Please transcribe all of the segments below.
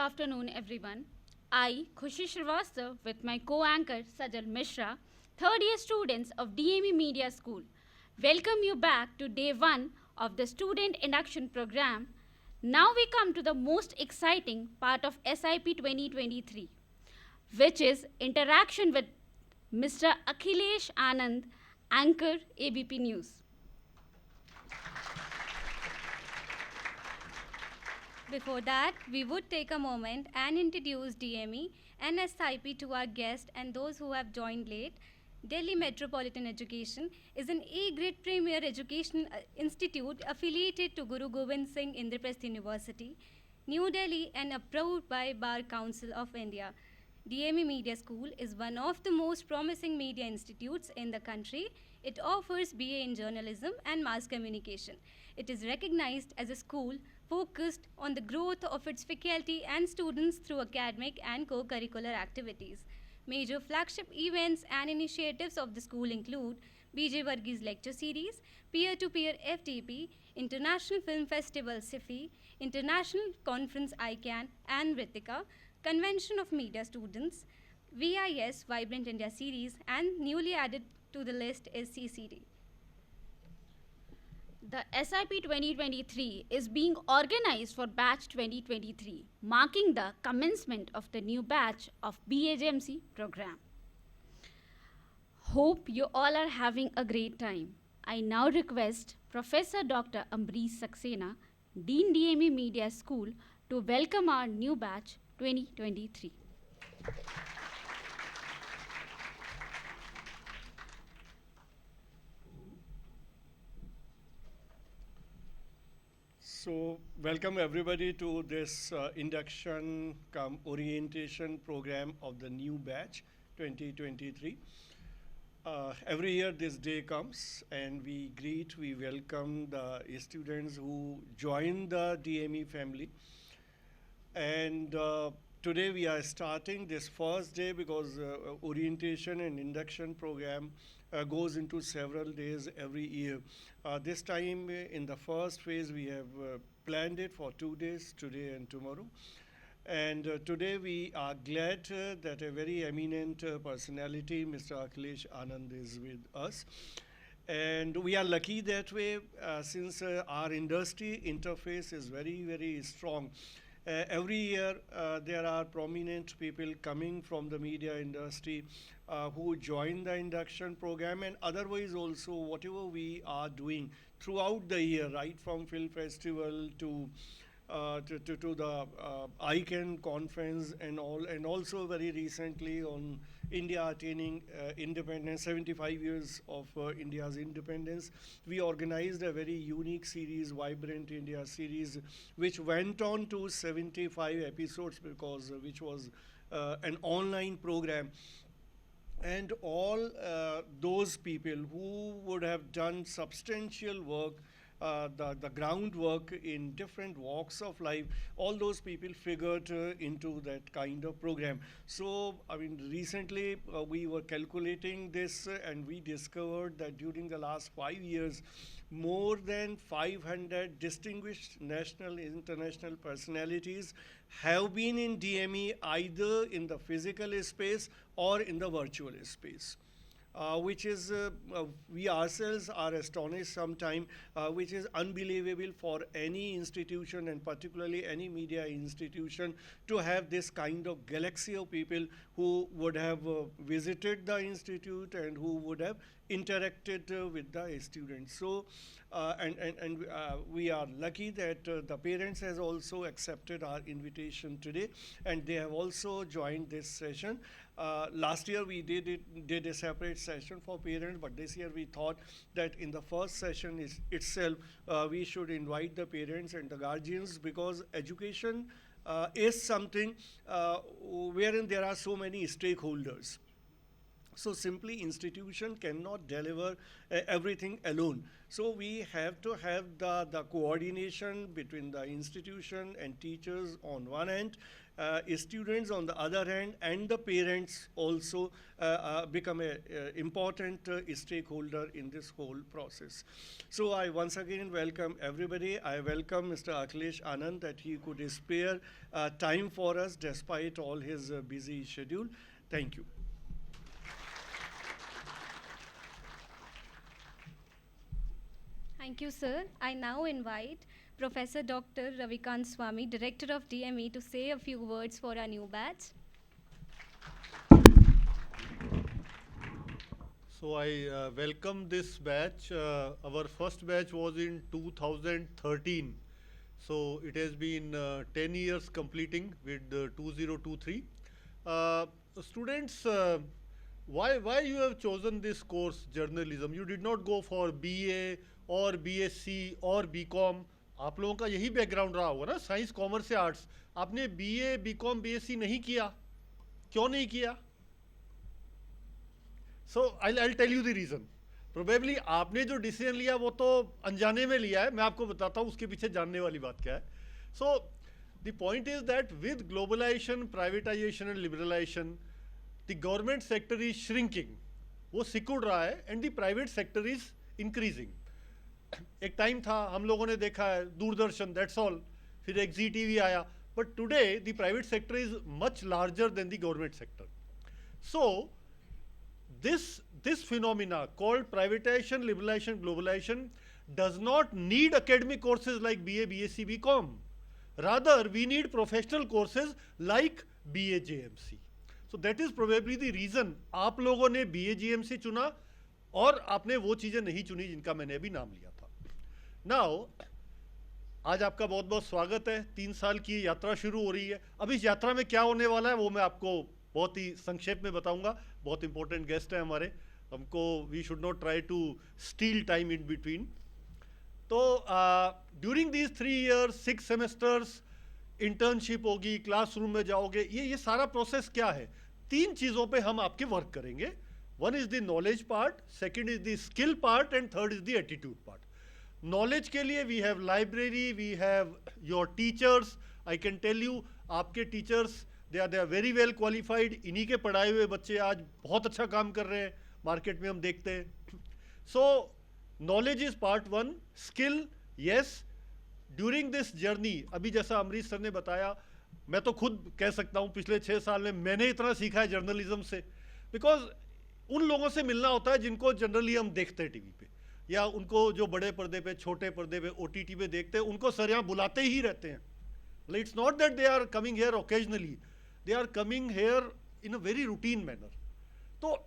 afternoon, everyone. I, Khushi Srivastava, with my co anchor Sajal Mishra, third year students of DME Media School, welcome you back to day one of the Student Induction Program. Now we come to the most exciting part of SIP 2023, which is interaction with Mr. Akhilesh Anand, anchor ABP News. Before that, we would take a moment and introduce DME and SIP to our guests and those who have joined late. Delhi Metropolitan Education is an A-grade premier education institute affiliated to Guru Gobind Singh Indraprasth University, New Delhi, and approved by Bar Council of India. DME Media School is one of the most promising media institutes in the country. It offers BA in journalism and mass communication. It is recognized as a school focused on the growth of its faculty and students through academic and co curricular activities. Major flagship events and initiatives of the school include BJ Varghese Lecture Series, Peer to Peer FTP, International Film Festival SIFI, International Conference ICANN and Ritika, Convention of Media Students, VIS Vibrant India Series, and newly added to the list is CCD. The SIP 2023 is being organized for batch 2023, marking the commencement of the new batch of BHMC program. Hope you all are having a great time. I now request Professor Dr. Ambrish Saxena, Dean DME Media School, to welcome our new batch 2023. So, welcome everybody to this induction cum orientation program of the new batch 2023. Every year this day comes and we welcome the students who join the DME family. And today we are starting this first day because orientation and induction program goes into several days every year. This time in the first phase we have planned it for 2 days, today and tomorrow. And today we are glad that a very eminent personality, Mr. Akhilesh Anand, is with us. And we are lucky that way since our industry interface is very, very strong. Every year there are prominent people coming from the media industry who join the induction program, and otherwise also whatever we are doing throughout the year, right from film festival to the ICANN conference and all, and also very recently on India attaining independence, 75 years of India's independence. We organized a very unique series, Vibrant India series, which went on to 75 episodes because which was an online program. And all those people who would have done substantial work, the groundwork in different walks of life, all those people figured into that kind of program. So, I mean, recently we were calculating this and we discovered that during the last 5 years, more than 500 distinguished national and international personalities have been in DME either in the physical space or in the virtual space. Which is, we ourselves are astonished sometimes, which is unbelievable for any institution and particularly any media institution to have this kind of galaxy of people who would have visited the institute and who would have interacted with the students. So, we are lucky that the parents has also accepted our invitation today and they have also joined this session. Last year we did a separate session for parents, but this year we thought that in the first session itself we should invite the parents and the guardians, because education is something wherein there are so many stakeholders. So simply institution cannot deliver everything alone. So we have to have the coordination between the institution and teachers on one end, students on the other hand, and the parents also become a important stakeholder in this whole process. So I once again welcome everybody. I welcome Mr. Akhilesh Anand that he could spare time for us despite all his busy schedule. Thank you. Thank you, sir. I now invite Professor Dr. Ravikant Swami, Director of DME, to say a few words for our new batch. So I welcome this batch. Our first batch was in 2013. So it has been 10 years completing with 2023. Students, why you have chosen this course, journalism? You did not go for BA और BSc और BCom. आप लोगों का यही background रहा होगा ना, science commerce से आर्ट्स. आपने BA BCom BSc नहीं किया, क्यों नहीं किया? So I'll tell you the reason. Probably आपने जो डिसीजन लिया वो तो अनजाने में लिया है. मैं आपको बताता हूँ उसके पीछे जानने वाली बात क्या है. So the point is that with globalization, privatization and liberalization, the government sector is shrinking. वो सिकुड़ रहा है and the private sector is increasing. एक टाइम था हम लोगों ने देखा है दूरदर्शन, दैट्स ऑल, फिर एक ZTV आया, but today the private sector is much larger than the government sector. So this phenomena called privatization, liberalization, globalization does not need academic courses like BA, BSc, BCom. Rather, we need professional courses like BA, JMC. So that is probably the reason आप लोगों ने BA, JMC चुना और आपने वो चीज़ें नहीं चुनी जिनका मैंने अभी नाम लिया था. नाउ आज आपका बहुत बहुत स्वागत है. 3 साल की यात्रा शुरू हो रही है. अब इस यात्रा में क्या होने वाला है वो मैं आपको बहुत ही संक्षेप में बताऊंगा. बहुत इंपॉर्टेंट गेस्ट है हमारे. हमको we should not try to steal time in between. तो during these 3 years 6 semesters internship होगी, क्लासरूम में जाओगे. ये सारा प्रोसेस क्या है? 3 चीज़ों पे हम आपके वर्क करेंगे. One is the knowledge part, second is the skill part and third is the attitude part. Knowledge के लिए we have library, we have your teachers. I can tell you आपके teachers they are very well qualified. इन्हीं के पढ़ाए हुए बच्चे आज बहुत अच्छा काम कर रहे हैं मार्केट में, हम देखते हैं. सो knowledge is part one. Skill, yes, during this journey, अभी जैसा अमरीश सर ने बताया, मैं तो खुद कह सकता हूँ पिछले 6 साल में मैंने इतना सीखा है जर्नलिज्म से. बिकॉज उन लोगों से मिलना होता है जिनको जनरली हम देखते हैं टीवी पे, या उनको जो बड़े पर्दे पे, छोटे पर्दे पे, OTT पे देखते हैं, उनको सर यहाँ बुलाते ही रहते हैं. It's not that they are coming here occasionally, they are coming here in a very routine manner. तो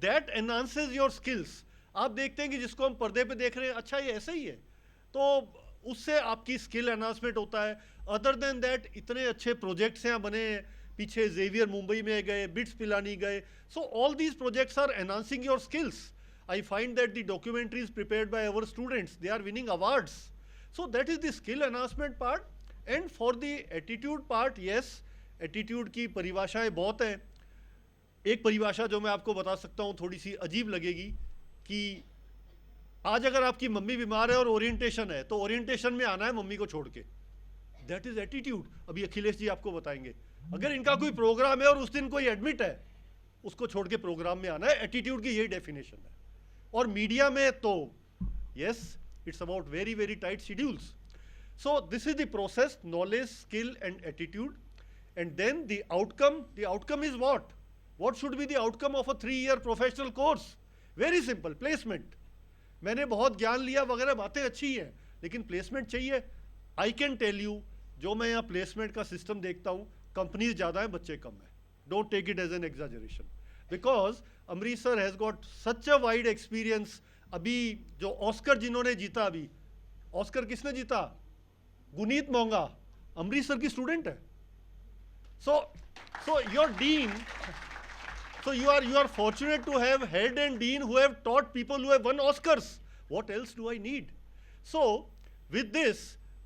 दैट एनहांसेज योर स्किल्स. आप देखते हैं कि जिसको हम पर्दे पे देख रहे हैं, अच्छा ये ऐसा ही है, तो उससे आपकी स्किल एनहांसमेंट होता है. अदर देन दैट इतने अच्छे प्रोजेक्ट्स यहाँ बने हैं. पीछे जेवियर मुंबई में गए, बिट्स पिलानी गए. So all these projects are enhancing your skills. I find that the documentaries prepared by our students, they are winning awards. So that is the skill enhancement part. And for the attitude part, yes, attitude की परिभाषाएं बहुत हैं. एक परिभाषा जो मैं आपको बता सकता हूँ, थोड़ी सी अजीब लगेगी, कि आज अगर आपकी मम्मी बीमार है और ओरिएंटेशन है, तो ओरिएंटेशन में आना है मम्मी को छोड़ के. That is attitude. अभी अखिलेश जी आपको बताएंगे. अगर इनका कोई प्रोग्राम है और उस दिन कोई एडमिट है, उसको छोड़ के प्रोग्राम में आना है. एटीट्यूड की यही डेफिनेशन है. और मीडिया में तो yes, it's about very very tight schedules. So this is the process, knowledge, skill and attitude. And then the outcome is what should be the outcome of a 3 year professional course? Very simple, placement. मैंने बहुत ज्ञान लिया वगैरह, बातें अच्छी हैं, लेकिन placement चाहिए. आई कैन टेल यू, जो मैं यहाँ प्लेसमेंट का सिस्टम देखता हूँ, कंपनीज ज़्यादा हैं, बच्चे कम हैं. Don't take it as an exaggeration, because Amrish sir has got such a wide experience. अभी जो ऑस्कर जिन्होंने जीता, अभी ऑस्कर किसने जीता? गुनीत मोंगा अमरीश सर की स्टूडेंट है. So your dean, so you are fortunate to have head and dean who have taught people who have won Oscars. What else do I need? So with this,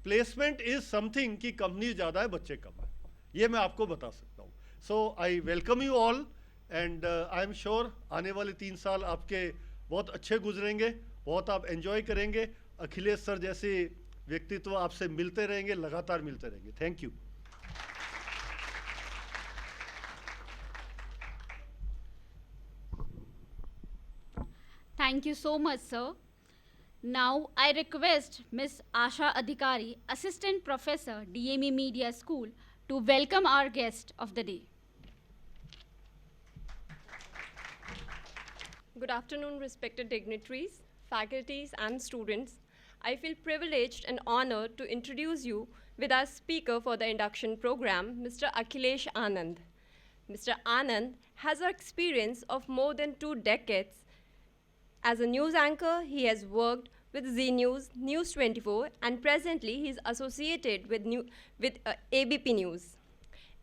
placement is something कि company ज़्यादा है, बच्चे कम है. ये मैं आपको बता सकता हूँ. So I welcome you all and I am sure आने वाले 3 साल आपके बहुत अच्छे गुजरेंगे, बहुत आप एंजॉय करेंगे। अखिलेश सर जैसे व्यक्तित्व आपसे मिलते रहेंगे, लगातार मिलते रहेंगे। Thank you. Thank you so much, sir. Now I request Ms. Asha Adhikari, Assistant Professor, DME Media School, to welcome our guest of the day. Good afternoon, respected dignitaries, faculties, and students. I feel privileged and honored to introduce you with our speaker for the induction program, Mr. Akhilesh Anand. Mr. Anand has an experience of more than 2 decades. As a news anchor, he has worked with Zee News, News 24, and presently he is associated with ABP News.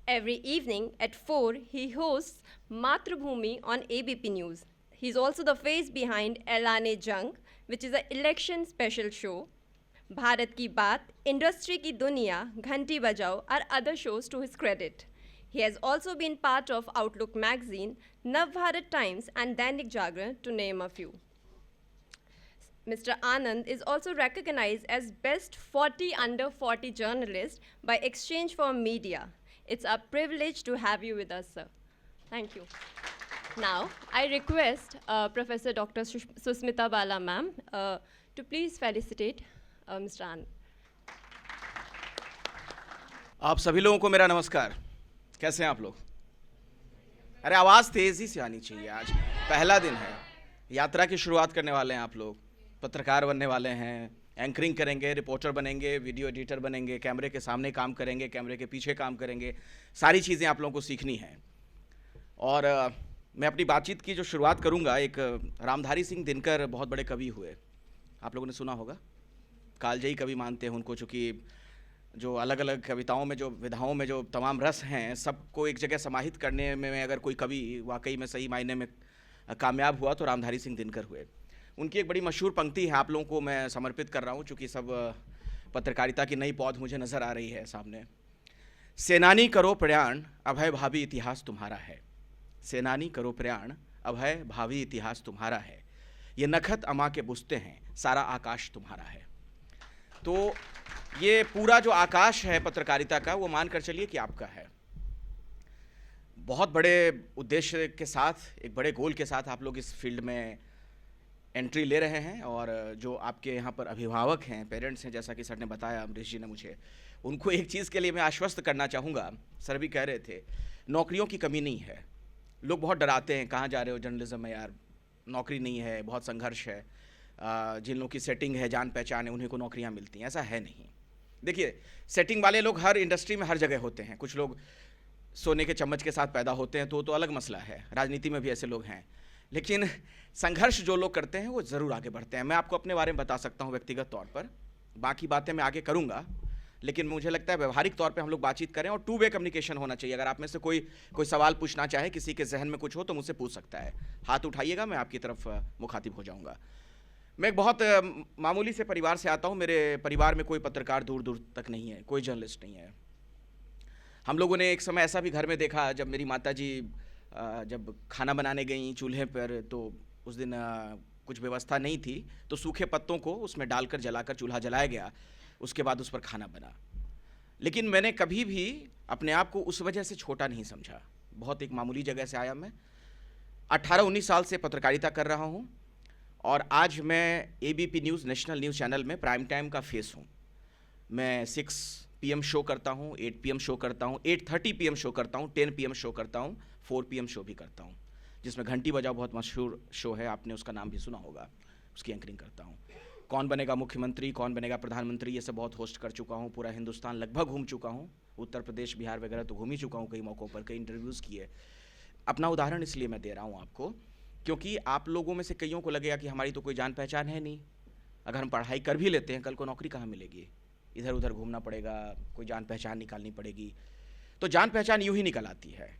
Every evening at 4, he hosts Matrabhumi on ABP News. He's also the face behind Ailane Jung, which is an election special show. Bharat Ki Baat, Industry Ki Duniya, Ghanti Bajao are other shows to his credit. He has also been part of Outlook magazine, Nav Bharat Times, and Dainik Jagran, to name a few. Mr. Anand is also recognized as Best 40 Under 40 Journalist by Exchange for Media. It's a privilege to have you with us, sir. Thank you. Now, I request Professor Dr. Susmita Bala ma'am to please felicitate Mr. Anand. आप सभी लोगों को मेरा नमस्कार। कैसे हैं आप लोग? अरे आवाज़ तेज़ी से आनी चाहिए। आज पहला दिन है, यात्रा की शुरुआत करने वाले हैं आप लोग। पत्रकार बनने वाले हैं, एंकरिंग करेंगे, रिपोर्टर बनेंगे, वीडियो एडिटर बनेंगे, कैमरे के सामने काम करेंगे, कैमरे के पीछे काम करेंगे। सारी चीज़ें आप लोगों को सीखनी हैं। और मैं अपनी बातचीत की जो शुरुआत करूंगा, एक रामधारी सिंह दिनकर बहुत बड़े कवि हुए, आप लोगों ने सुना होगा। कालजयी कवि मानते हैं उनको, चूँकि जो अलग अलग कविताओं में, जो विधाओं में जो तमाम रस हैं, सबको एक जगह समाहित करने में अगर कोई कवि वाकई में सही मायने में कामयाब हुआ तो रामधारी सिंह दिनकर हुए। उनकी एक बड़ी मशहूर पंक्ति है, आप लोगों को मैं समर्पित कर रहा हूँ, चूँकि सब पत्रकारिता की नई पौध मुझे नज़र आ रही है सामने। सेनानी करो प्रयाण, अभय भावी इतिहास तुम्हारा है। सेनानी करो प्रयाण, अभय भावी इतिहास तुम्हारा है। ये नखत अमा के बुझते हैं, सारा आकाश तुम्हारा है। तो ये पूरा जो आकाश है पत्रकारिता का, वो मान कर चलिए कि आपका है। बहुत बड़े उद्देश्य के साथ, एक बड़े गोल के साथ आप लोग इस फील्ड में एंट्री ले रहे हैं। और जो आपके यहाँ पर अभिभावक हैं, पेरेंट्स हैं, जैसा कि सर ने बताया, अमरीश जी ने मुझे, उनको एक चीज़ के लिए मैं आश्वस्त करना चाहूँगा। सर भी कह रहे थे, नौकरियों की कमी नहीं है। लोग बहुत डराते हैं, कहाँ जा रहे हो जर्नलिज्म में यार, नौकरी नहीं है, बहुत संघर्ष है, जिन लोगों की सेटिंग है, जान पहचान है, उन्हीं को नौकरियाँ मिलती हैं। ऐसा है नहीं। देखिए, सेटिंग वाले लोग हर इंडस्ट्री में हर जगह होते हैं। कुछ लोग सोने के चम्मच के साथ पैदा होते हैं, तो अलग मसला है। राजनीति में भी ऐसे लोग हैं। लेकिन संघर्ष जो लोग करते हैं वो ज़रूर आगे बढ़ते हैं। मैं आपको अपने बारे में बता सकता हूँ व्यक्तिगत तौर पर, बाकी बातें मैं आगे करूँगा। लेकिन मुझे लगता है व्यवहारिक तौर पे हम लोग बातचीत करें और 2 वे कम्युनिकेशन होना चाहिए। अगर आप में से कोई सवाल पूछना चाहे, किसी के जहन में कुछ हो, तो मुझसे पूछ सकता है। हाथ उठाइएगा, मैं आपकी तरफ मुखातिब हो जाऊँगा। मैं एक बहुत मामूली से परिवार से आता हूँ। मेरे परिवार में कोई पत्रकार दूर दूर तक नहीं है, कोई जर्नलिस्ट नहीं है। हम लोगों ने एक समय ऐसा भी घर में देखा, जब मेरी माता जी जब खाना बनाने गई चूल्हे पर, तो उस दिन कुछ व्यवस्था नहीं थी, तो सूखे पत्तों को उसमें डालकर जलाकर चूल्हा जलाया गया। उसके बाद उस पर खाना बना। लेकिन मैंने कभी भी अपने आप को उस वजह से छोटा नहीं समझा। बहुत एक मामूली जगह से आया मैं। 18-19 साल से पत्रकारिता कर रहा हूँ और आज मैं ABP news, national news channel में प्राइम टाइम का फेस हूँ। मैं 6 PM शो करता हूँ, 8 PM शो करता हूँ, 8:30 PM शो करता हूँ, 10 PM शो करता हूँ, 4 PM शो भी करता हूँ, जिसमें घंटी बजाओ बहुत मशहूर शो है, आपने उसका नाम भी सुना होगा। उसकी एंकरिंग करता हूँ। कौन बनेगा मुख्यमंत्री, कौन बनेगा प्रधानमंत्री, ये सब बहुत होस्ट कर चुका हूँ। पूरा हिंदुस्तान लगभग घूम चुका हूँ। उत्तर प्रदेश, बिहार वगैरह तो घूम ही चुका हूँ कई मौक़ों पर, कई इंटरव्यूज़ किए। अपना उदाहरण इसलिए मैं दे रहा हूँ आपको, क्योंकि आप लोगों में से कईयों को लगेगा कि हमारी तो कोई जान पहचान है नहीं। अगर हम पढ़ाई कर भी लेते हैं, कल को नौकरी कहाँ मिलेगी? इधर उधर घूमना पड़ेगा, कोई जान पहचान निकालनी पड़ेगी। तो जान पहचान यूँ ही निकल आती है।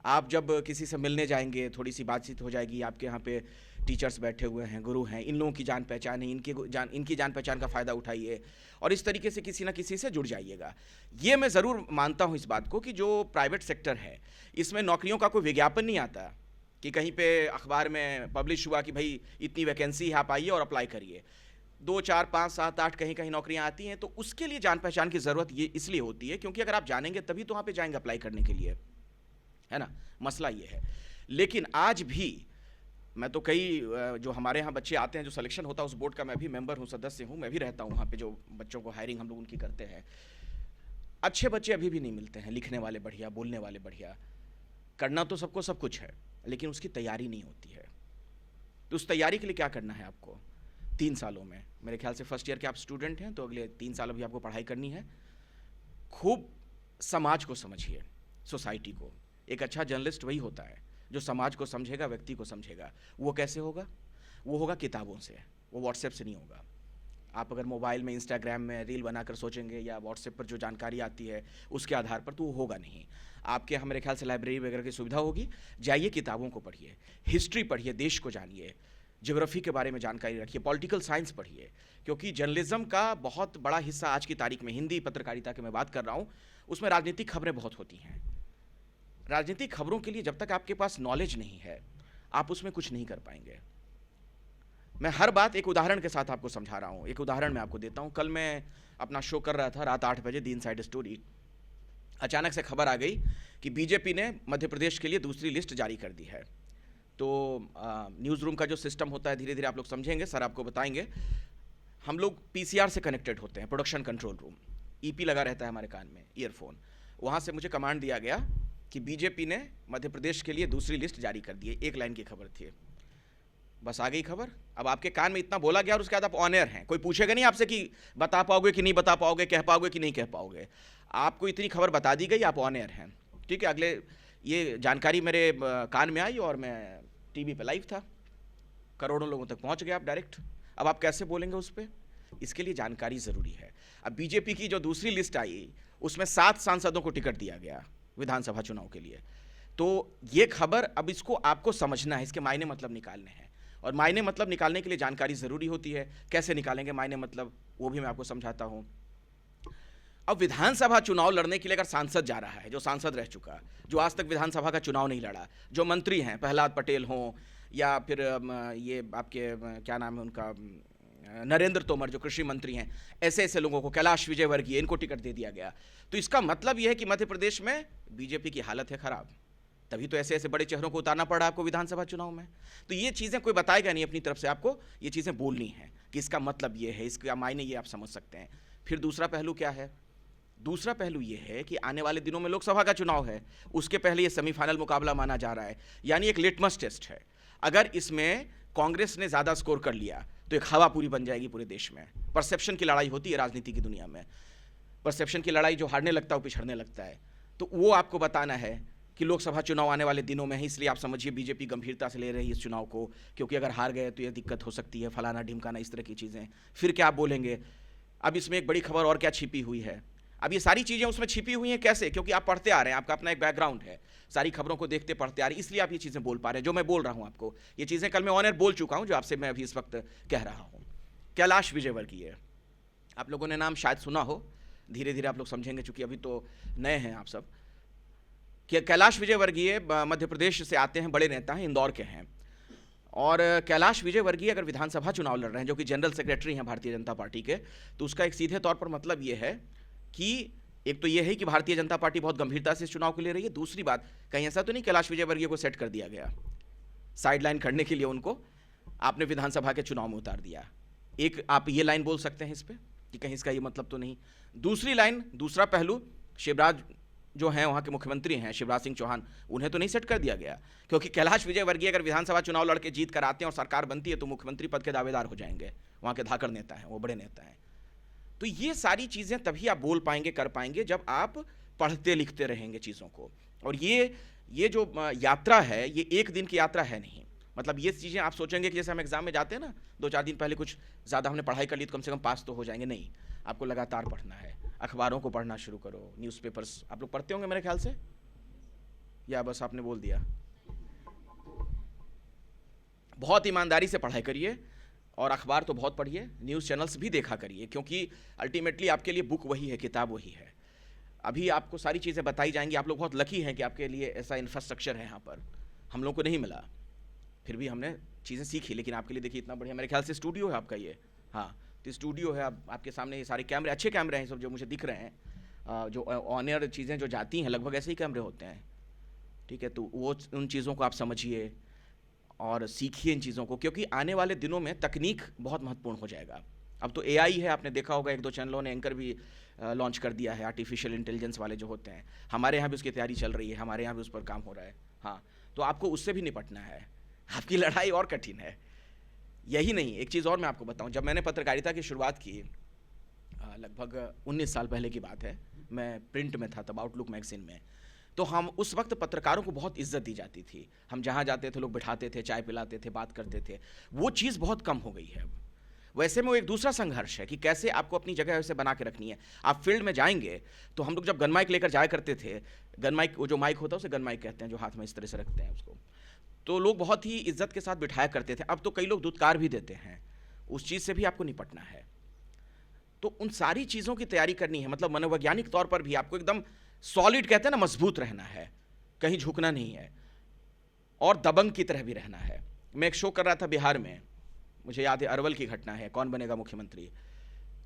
आप जब किसी से मिलने जाएंगे, थोड़ी सी बातचीत हो जाएगी, आपके यहाँ पे टीचर्स बैठे हुए हैं, गुरु हैं, इन लोगों की जान पहचान है, इनकी जान पहचान का फ़ायदा उठाइए और इस तरीके से किसी ना किसी से जुड़ जाइएगा। ये मैं ज़रूर मानता हूँ इस बात को कि जो प्राइवेट सेक्टर है, इसमें नौकरियों का कोई विज्ञापन नहीं आता। कि कहीं पे अखबार में पब्लिश हुआ कि भाई इतनी वैकेंसी है, आप आइए और अप्लाई करिए। 2, 4, 5, 7, 8 कहीं कहीं नौकरियां आती हैं, तो उसके लिए जान पहचान की ज़रूरत ये इसलिए होती है क्योंकि अगर आप जानेंगे तभी तो वहाँ पे जाएंगे अप्लाई करने के लिए, है ना, मसला ये है। लेकिन आज भी मैं तो कई जो हमारे यहाँ बच्चे आते हैं, जो सिलेक्शन होता है उस बोर्ड का मैं भी मेंबर हूँ, सदस्य हूँ, मैं भी रहता हूँ वहाँ पे, जो बच्चों को हायरिंग हम लोग उनकी करते हैं। अच्छे बच्चे अभी भी नहीं मिलते हैं, लिखने वाले बढ़िया, बोलने वाले बढ़िया। करना तो सबको सब कुछ है, लेकिन उसकी तैयारी नहीं होती है। तो उस तैयारी के लिए क्या करना है आपको 3 सालों में? मेरे ख्याल से फर्स्ट ईयर के आप स्टूडेंट हैं, तो अगले 3 साल अभी आपको पढ़ाई करनी है। खूब समाज को समझिए, सोसाइटी को। एक अच्छा जर्नलिस्ट वही होता है जो समाज को समझेगा, व्यक्ति को समझेगा। वो कैसे होगा? वो होगा किताबों से, वो व्हाट्सएप से नहीं होगा। आप अगर मोबाइल में, इंस्टाग्राम में रील बनाकर सोचेंगे या व्हाट्सएप पर जो जानकारी आती है उसके आधार पर, तो वो होगा नहीं। आपके यहाँ मेरे ख्याल से लाइब्रेरी वगैरह की सुविधा होगी, जाइए किताबों को पढ़िए, हिस्ट्री पढ़िए, देश को जानिए, ज्योग्राफी के बारे में जानकारी रखिए, पॉलिटिकल साइंस पढ़िए, क्योंकि जर्नलिज्म का बहुत बड़ा हिस्सा आज की तारीख में, हिंदी पत्रकारिता की मैं बात कर रहा हूँ, उसमें राजनीतिक खबरें बहुत होती हैं। राजनीतिक खबरों के लिए जब तक आपके पास नॉलेज नहीं है, आप उसमें कुछ नहीं कर पाएंगे। मैं हर बात एक उदाहरण के साथ आपको समझा रहा हूँ। एक उदाहरण मैं आपको देता हूँ। कल मैं अपना शो कर रहा था, रात 8 बजे, दी इनसाइड स्टोरी। अचानक से खबर आ गई कि बीजेपी ने मध्य प्रदेश के लिए दूसरी लिस्ट जारी कर दी है। तो न्यूज़ रूम का जो सिस्टम होता है, धीरे धीरे आप लोग समझेंगे, सर आपको बताएंगे। हम लोग पीसीआर से कनेक्टेड होते हैं, प्रोडक्शन कंट्रोल रूम। ईपी लगा रहता है हमारे कान में, ईयरफोन। वहाँ से मुझे कमांड दिया गया कि बीजेपी ने मध्य प्रदेश के लिए दूसरी लिस्ट जारी कर दी है। 1 लाइन की खबर थी, बस आ गई खबर। अब आपके कान में इतना बोला गया और उसके बाद आप ऑन एयर हैं। कोई पूछेगा नहीं आपसे कि बता पाओगे कि नहीं बता पाओगे, कह पाओगे कि नहीं कह पाओगे। आपको इतनी खबर बता दी गई, आप ऑन एयर हैं, ठीक है। अगले ये जानकारी मेरे कान में आई और मैं टीवी पे लाइव था, करोड़ों लोगों तक पहुंच गया आप डायरेक्ट। अब आप कैसे बोलेंगे उस पर? इसके लिए जानकारी ज़रूरी है। अब बीजेपी की जो दूसरी लिस्ट आई, उसमें 7 सांसदों को टिकट दिया गया विधानसभा चुनाव के लिए। तो ये खबर, अब इसको आपको समझना है, इसके मायने मतलब निकालने हैं, और मायने मतलब निकालने के लिए जानकारी ज़रूरी होती है। कैसे निकालेंगे मायने मतलब, वो भी मैं आपको समझाता हूँ। अब विधानसभा चुनाव लड़ने के लिए अगर सांसद जा रहा है, जो सांसद रह चुका, जो आज तक विधानसभा का चुनाव नहीं लड़ा, जो मंत्री हैं, प्रहलाद पटेल हों या फिर ये आपके क्या नाम है उनका, नरेंद्र तोमर जो कृषि मंत्री हैं, ऐसे ऐसे लोगों को, कैलाश विजयवर्गीय, इनको टिकट दे दिया गया। तो इसका मतलब यह है कि मध्य प्रदेश में बीजेपी की हालत है खराब। तभी तो ऐसे ऐसे बड़े चेहरों को उतारना पड़ा आपको विधानसभा चुनाव में। तो ये चीज़ें कोई बताएगा नहीं, अपनी तरफ से आपको ये चीज़ें बोलनी है कि इसका मतलब ये है, इसका मायने ये आप समझ सकते हैं। फिर दूसरा पहलू क्या है? दूसरा पहलू ये है कि आने वाले दिनों में लोकसभा का चुनाव है, उसके पहले ये सेमीफाइनल मुकाबला माना जा रहा है, यानी एक लिटमस टेस्ट है। अगर इसमें कांग्रेस ने ज़्यादा स्कोर कर लिया तो एक हवा पूरी बन जाएगी पूरे देश में। परसेप्शन की लड़ाई होती है राजनीति की दुनिया में, परसेप्शन की लड़ाई, जो हारने लगता है वो पिछड़ने लगता है। तो वो आपको बताना है कि लोकसभा चुनाव आने वाले दिनों में है, इसलिए आप समझिए बीजेपी गंभीरता से ले रही है इस चुनाव को, क्योंकि अगर हार गए तो ये दिक्कत हो सकती है, फलाना ढिमकाना, इस तरह की चीज़ें। फिर क्या आप बोलेंगे? अब इसमें एक बड़ी खबर और क्या छिपी हुई है। अब ये सारी चीज़ें उसमें छिपी हुई हैं कैसे? क्योंकि आप पढ़ते आ रहे हैं, आपका अपना एक बैकग्राउंड है, सारी खबरों को देखते पढ़ते आ रहे हैं, इसलिए आप ये चीज़ें बोल पा रहे हैं। जो मैं बोल रहा हूँ आपको, ये चीज़ें कल मैं ऑन एयर बोल चुका हूँ, जो आपसे मैं अभी इस वक्त कह रहा हूँ। कैलाश विजयवर्गीय, आप लोगों ने नाम शायद सुना हो, धीरे धीरे आप लोग समझेंगे, चूंकि अभी तो नए हैं आप सब। कि कैलाश विजयवर्गीय मध्य प्रदेश से आते हैं, बड़े नेता हैं, इंदौर के हैं। और कैलाश विजयवर्गीय अगर विधानसभा चुनाव लड़ रहे हैं, जो कि जनरल सेक्रेटरी हैं भारतीय जनता पार्टी के, तो उसका एक सीधे तौर पर मतलब ये है कि एक तो ये है कि भारतीय जनता पार्टी बहुत गंभीरता से इस चुनाव को ले रही है। दूसरी बात, कहीं ऐसा तो नहीं कैलाश विजयवर्गीय को सेट कर दिया गया, साइडलाइन करने के लिए उनको आपने विधानसभा के चुनाव में उतार दिया। एक आप ये लाइन बोल सकते हैं इस पर कि कहीं इसका ये मतलब तो नहीं। दूसरी लाइन, दूसरा पहलू, शिवराज जो हैं वहाँ के मुख्यमंत्री हैं, शिवराज सिंह चौहान, उन्हें तो नहीं सेट कर दिया गया, क्योंकि कैलाश विजयवर्गीय अगर विधानसभा चुनाव लड़के जीत कर आते हैं और सरकार बनती है तो मुख्यमंत्री पद के दावेदार हो जाएंगे। वहाँ के धाकड़ नेता हैं, वो बड़े नेता हैं। तो ये सारी चीज़ें तभी आप बोल पाएंगे, कर पाएंगे, जब आप पढ़ते लिखते रहेंगे चीज़ों को। और ये जो यात्रा है, ये एक दिन की यात्रा है नहीं। मतलब ये चीज़ें आप सोचेंगे कि जैसे हम एग्जाम में जाते हैं ना, 2-4 दिन पहले कुछ ज़्यादा हमने पढ़ाई कर ली तो कम से कम पास तो हो जाएंगे, नहीं। आपको लगातार पढ़ना है, अखबारों को पढ़ना शुरू करो, न्यूज़पेपर्स आप लोग पढ़ते होंगे मेरे ख्याल से, या बस आपने बोल दिया? बहुत ईमानदारी से पढ़ाई करिए और अखबार तो बहुत पढ़िए, न्यूज़ चैनल्स भी देखा करिए, क्योंकि अल्टीमेटली आपके लिए बुक वही है, किताब वही है। अभी आपको सारी चीज़ें बताई जाएंगी। आप लोग बहुत लकी हैं कि आपके लिए ऐसा इंफ्रास्ट्रक्चर है यहाँ पर। हम लोग को नहीं मिला, फिर भी हमने चीज़ें सीखी। लेकिन आपके लिए देखिए इतना बढ़िया, मेरे ख्याल से स्टूडियो है आपका ये, हाँ तो स्टूडियो है, आपके सामने ये सारे कैमरे, अच्छे कैमरे हैं सब जो मुझे दिख रहे हैं, जो ऑन एयर चीज़ें जो जाती हैं लगभग ऐसे ही कैमरे होते हैं, ठीक है। तो वो उन चीज़ों को आप समझिए और सीखिए इन चीज़ों को, क्योंकि आने वाले दिनों में तकनीक बहुत महत्वपूर्ण हो जाएगा। अब तो एआई है, आपने देखा होगा 1-2 चैनलों ने एंकर भी लॉन्च कर दिया है, आर्टिफिशियल इंटेलिजेंस वाले जो होते हैं। हमारे यहाँ भी उसकी तैयारी चल रही है, हमारे यहाँ भी उस पर काम हो रहा है। हाँ, तो आपको उससे भी निपटना है, आपकी लड़ाई और कठिन है। यही नहीं, एक चीज़ और मैं आपको बताऊँ, जब मैंने पत्रकारिता की शुरुआत की लगभग 19 साल पहले की बात है, मैं प्रिंट में था तब, आउटलुक मैगजीन में, तो हम उस वक्त पत्रकारों को बहुत इज्जत दी जाती थी। हम जहाँ जाते थे लोग बिठाते थे, चाय पिलाते थे, बात करते थे। वो चीज़ बहुत कम हो गई है अब। वैसे में वो एक दूसरा संघर्ष है कि कैसे आपको अपनी जगह वैसे बना के रखनी है। आप फील्ड में जाएंगे तो हम लोग जब गन माइक लेकर जाया करते थे, गन माइक, वो जो माइक होता है उसे गन माइक कहते हैं, जो हाथ में इस तरह से रखते हैं उसको, तो लोग बहुत ही इज्जत के साथ बिठाया करते थे। अब तो कई लोग दुत्कार भी देते हैं, उस चीज़ से भी आपको निपटना है। तो उन सारी चीज़ों की तैयारी करनी है, मतलब मनोवैज्ञानिक तौर पर भी आपको एकदम सॉलिड, कहते हैं ना, मजबूत रहना है, कहीं झुकना नहीं है, और दबंग की तरह भी रहना है। मैं एक शो कर रहा था बिहार में, मुझे याद है अरवल की घटना है, कौन बनेगा मुख्यमंत्री।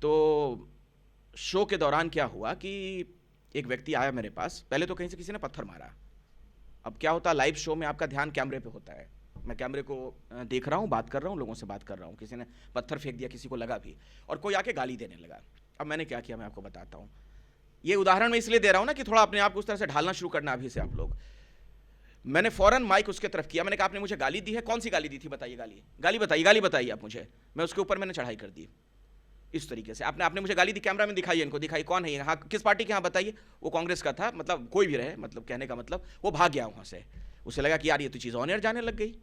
तो शो के दौरान क्या हुआ कि एक व्यक्ति आया मेरे पास, पहले तो कहीं से किसी ने पत्थर मारा। अब क्या होता है, लाइव शो में आपका ध्यान कैमरे पे होता है, मैं कैमरे को देख रहा हूँ, बात कर रहा हूँ, लोगों से बात कर रहा हूँ, किसी ने पत्थर फेंक दिया, किसी को लगा भी, और कोई आके गाली देने लगा। अब मैंने क्या किया, मैं आपको बताता हूँ। ये उदाहरण मैं इसलिए दे रहा हूँ ना कि थोड़ा अपने आप को उस तरह से ढालना शुरू करना अभी से आप लोग। मैंने फौरन माइक उसके तरफ किया, मैंने कहा आपने मुझे गाली दी है, कौन सी गाली दी थी बताइए, गाली बताइए आप मुझे। मैं उसके ऊपर मैंने चढ़ाई कर दी इस तरीके से, आपने मुझे गाली दी, कैमरा में दिखाइए, इनको दिखाई, कौन है ये, हाँ किस पार्टी के, हाँ बताइए। वो कांग्रेस का था, मतलब कोई भी रहे, मतलब कहने का मतलब वो भाग गया वहाँ से। उसे लगा कि यार ये तो चीज़ ऑन एयर जाने लग गई।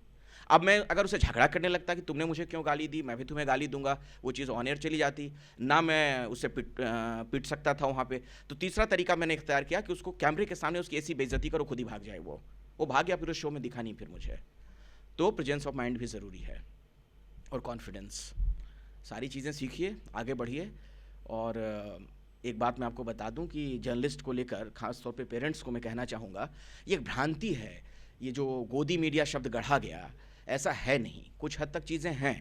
अब मैं अगर उसे झगड़ा करने लगता कि तुमने मुझे क्यों गाली दी, मैं भी तुम्हें गाली दूंगा, वो चीज़ ऑन एयर चली जाती ना, मैं उससे पीट सकता था वहाँ पे। तो तीसरा तरीका मैंने इख्तियार किया कि उसको कैमरे के सामने उसकी ऐसी बेइज्जती करो खुद ही भाग जाए। वो भाग गया, फिर उस शो में दिखा नहीं फिर मुझे। तो प्रेजेंस ऑफ माइंड भी ज़रूरी है, और कॉन्फिडेंस, सारी चीज़ें सीखिए, आगे बढ़िए। और एक बात मैं आपको बता दूं कि जर्नलिस्ट को लेकर ख़ास तौर पे पेरेंट्स को मैं कहना चाहूँगा, ये एक भ्रांति है, ये जो गोदी मीडिया शब्द गढ़ा गया, ऐसा है नहीं। कुछ हद तक चीज़ें हैं,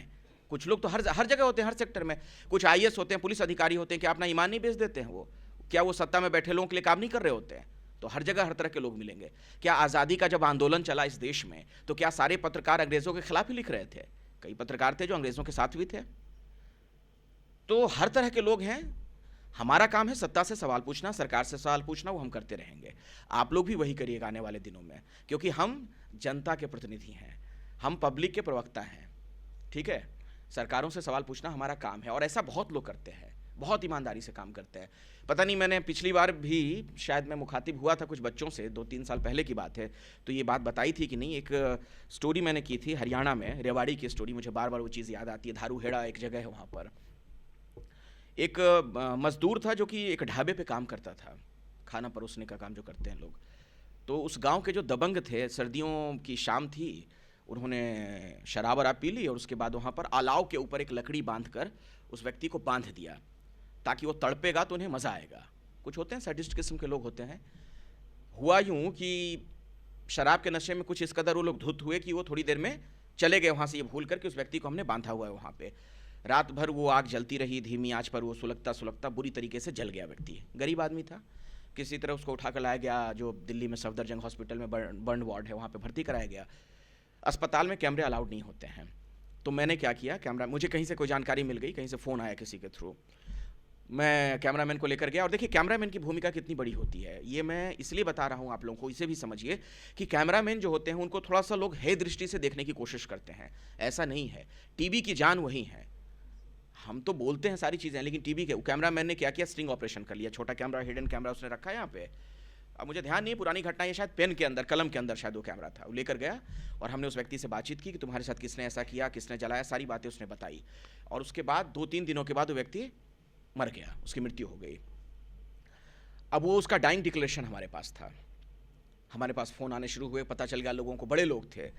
कुछ लोग तो हर जगह होते हैं, हर सेक्टर में। कुछ IAS होते हैं, पुलिस अधिकारी होते हैं, क्या अपना ईमान नहीं बेच देते हैं वो? क्या वो सत्ता में बैठे लोगों के लिए काम नहीं कर रहे होते हैं? तो हर जगह हर तरह के लोग मिलेंगे। क्या आज़ादी का जब आंदोलन चला इस देश में, तो क्या सारे पत्रकार अंग्रेज़ों के खिलाफ ही लिख रहे थे? कई पत्रकार थे जो अंग्रेज़ों के साथ भी थे। तो हर तरह के लोग हैं। हमारा काम है सत्ता से सवाल पूछना, सरकार से सवाल पूछना, वो हम करते रहेंगे। आप लोग भी वही करिएगा आने वाले दिनों में, क्योंकि हम जनता के प्रतिनिधि हैं, हम पब्लिक के प्रवक्ता हैं, ठीक है। सरकारों से सवाल पूछना हमारा काम है, और ऐसा बहुत लोग करते हैं, बहुत ईमानदारी से काम करते हैं। पता नहीं, मैंने पिछली बार भी शायद मैं मुखातिब हुआ था कुछ बच्चों से, 2-3 साल पहले की बात है, तो ये बात बताई थी कि नहीं। एक स्टोरी मैंने की थी हरियाणा में, रेवाड़ी की स्टोरी, मुझे बार बार वो चीज़ याद आती है। धारूहेड़ा एक जगह है, वहाँ पर एक मजदूर था जो कि एक ढाबे पे काम करता था, खाना परोसने का काम जो करते हैं लोग। तो उस गांव के जो दबंग थे, सर्दियों की शाम थी, उन्होंने शराब वराब पी ली, और उसके बाद वहाँ पर अलाव के ऊपर एक लकड़ी बांधकर उस व्यक्ति को बांध दिया, ताकि वो तड़पेगा तो उन्हें मज़ा आएगा। कुछ होते हैं सैडिस्ट किस्म के लोग होते हैं। हुआ यूँ कि शराब के नशे में कुछ इस कदर वो लोग धुत हुए कि वो थोड़ी देर में चले गए वहाँ से, ये भूल कर कि उस व्यक्ति को हमने बांधा हुआ है वहाँ पे। रात भर वो आग जलती रही, धीमी आंच पर वो सुलगता सुलगता बुरी तरीके से जल गया। व्यक्ति गरीब आदमी था, किसी तरह उसको उठा कर लाया गया, जो दिल्ली में सफदरजंग हॉस्पिटल में बर्न वार्ड है, वहाँ पे भर्ती कराया गया। अस्पताल में कैमरे अलाउड नहीं होते हैं, तो मैंने क्या किया, कैमरा, मुझे कहीं से कोई जानकारी मिल गई, कहीं से फ़ोन आया किसी के थ्रू, मैं कैमरामैन को लेकर गया। और देखिए कैमरामैन की भूमिका कितनी बड़ी होती है, ये मैं इसलिए बता रहा हूँ आप लोगों को, इसे भी समझिए कि कैमरामैन जो होते हैं उनको थोड़ा सा लोग हे दृष्टि से देखने की कोशिश करते हैं। ऐसा नहीं है, टीवी की जान वही है। हम तो बोलते हैं सारी चीज़ें, लेकिन टीवी के कैमरामैन ने क्या किया, स्ट्रिंग ऑपरेशन कर लिया। छोटा कैमरा, हिडन कैमरा उसने रखा है यहाँ पे। अब मुझे ध्यान नहीं है, पुरानी घटना, ये शायद पेन के अंदर, कलम के अंदर शायद वो कैमरा था। वो लेकर गया और हमने उस व्यक्ति से बातचीत की कि तुम्हारे साथ किसने ऐसा किया, किसने जलाया, सारी बातें उसने बताई। और उसके बाद 2-3 दिनों के बाद वो व्यक्ति मर गया, उसकी मृत्यु हो गई। अब वो उसका डाइंग डिक्लेरेशन हमारे पास था, हमारे पास फ़ोन आने शुरू हुए, पता चल गया लोगों को, बड़े लोग थे,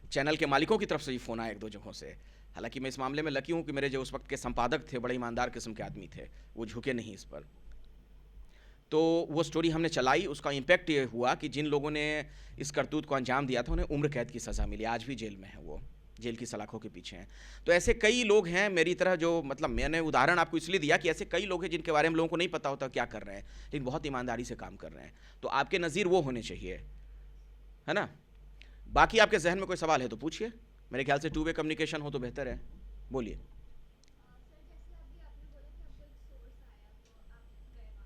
चैनल के मालिकों की तरफ से भी फ़ोन आया 1-2 जगहों से। हालांकि मैं इस मामले में लकी हूँ कि मेरे जो उस वक्त के संपादक थे बड़े ईमानदार किस्म के आदमी थे, वो झुके नहीं इस पर। तो वो स्टोरी हमने चलाई, उसका इम्पैक्ट ये हुआ कि जिन लोगों ने इस करतूत को अंजाम दिया था उन्हें उम्र कैद की सज़ा मिली, आज भी जेल में है, वो जेल की सलाखों के पीछे हैं। तो ऐसे कई लोग हैं मेरी तरह, जो मतलब मैंने उदाहरण आपको इसलिए दिया कि ऐसे कई लोग हैं जिनके बारे में लोगों को नहीं पता होता क्या कर रहे हैं, लेकिन बहुत ईमानदारी से काम कर रहे हैं। तो आपके नज़ीर वो होने चाहिए, है ना। बाकी आपके जहन में कोई सवाल है तो पूछिए, मेरे ख्याल से 2 वे कम्युनिकेशन हो तो बेहतर है, बोलिए।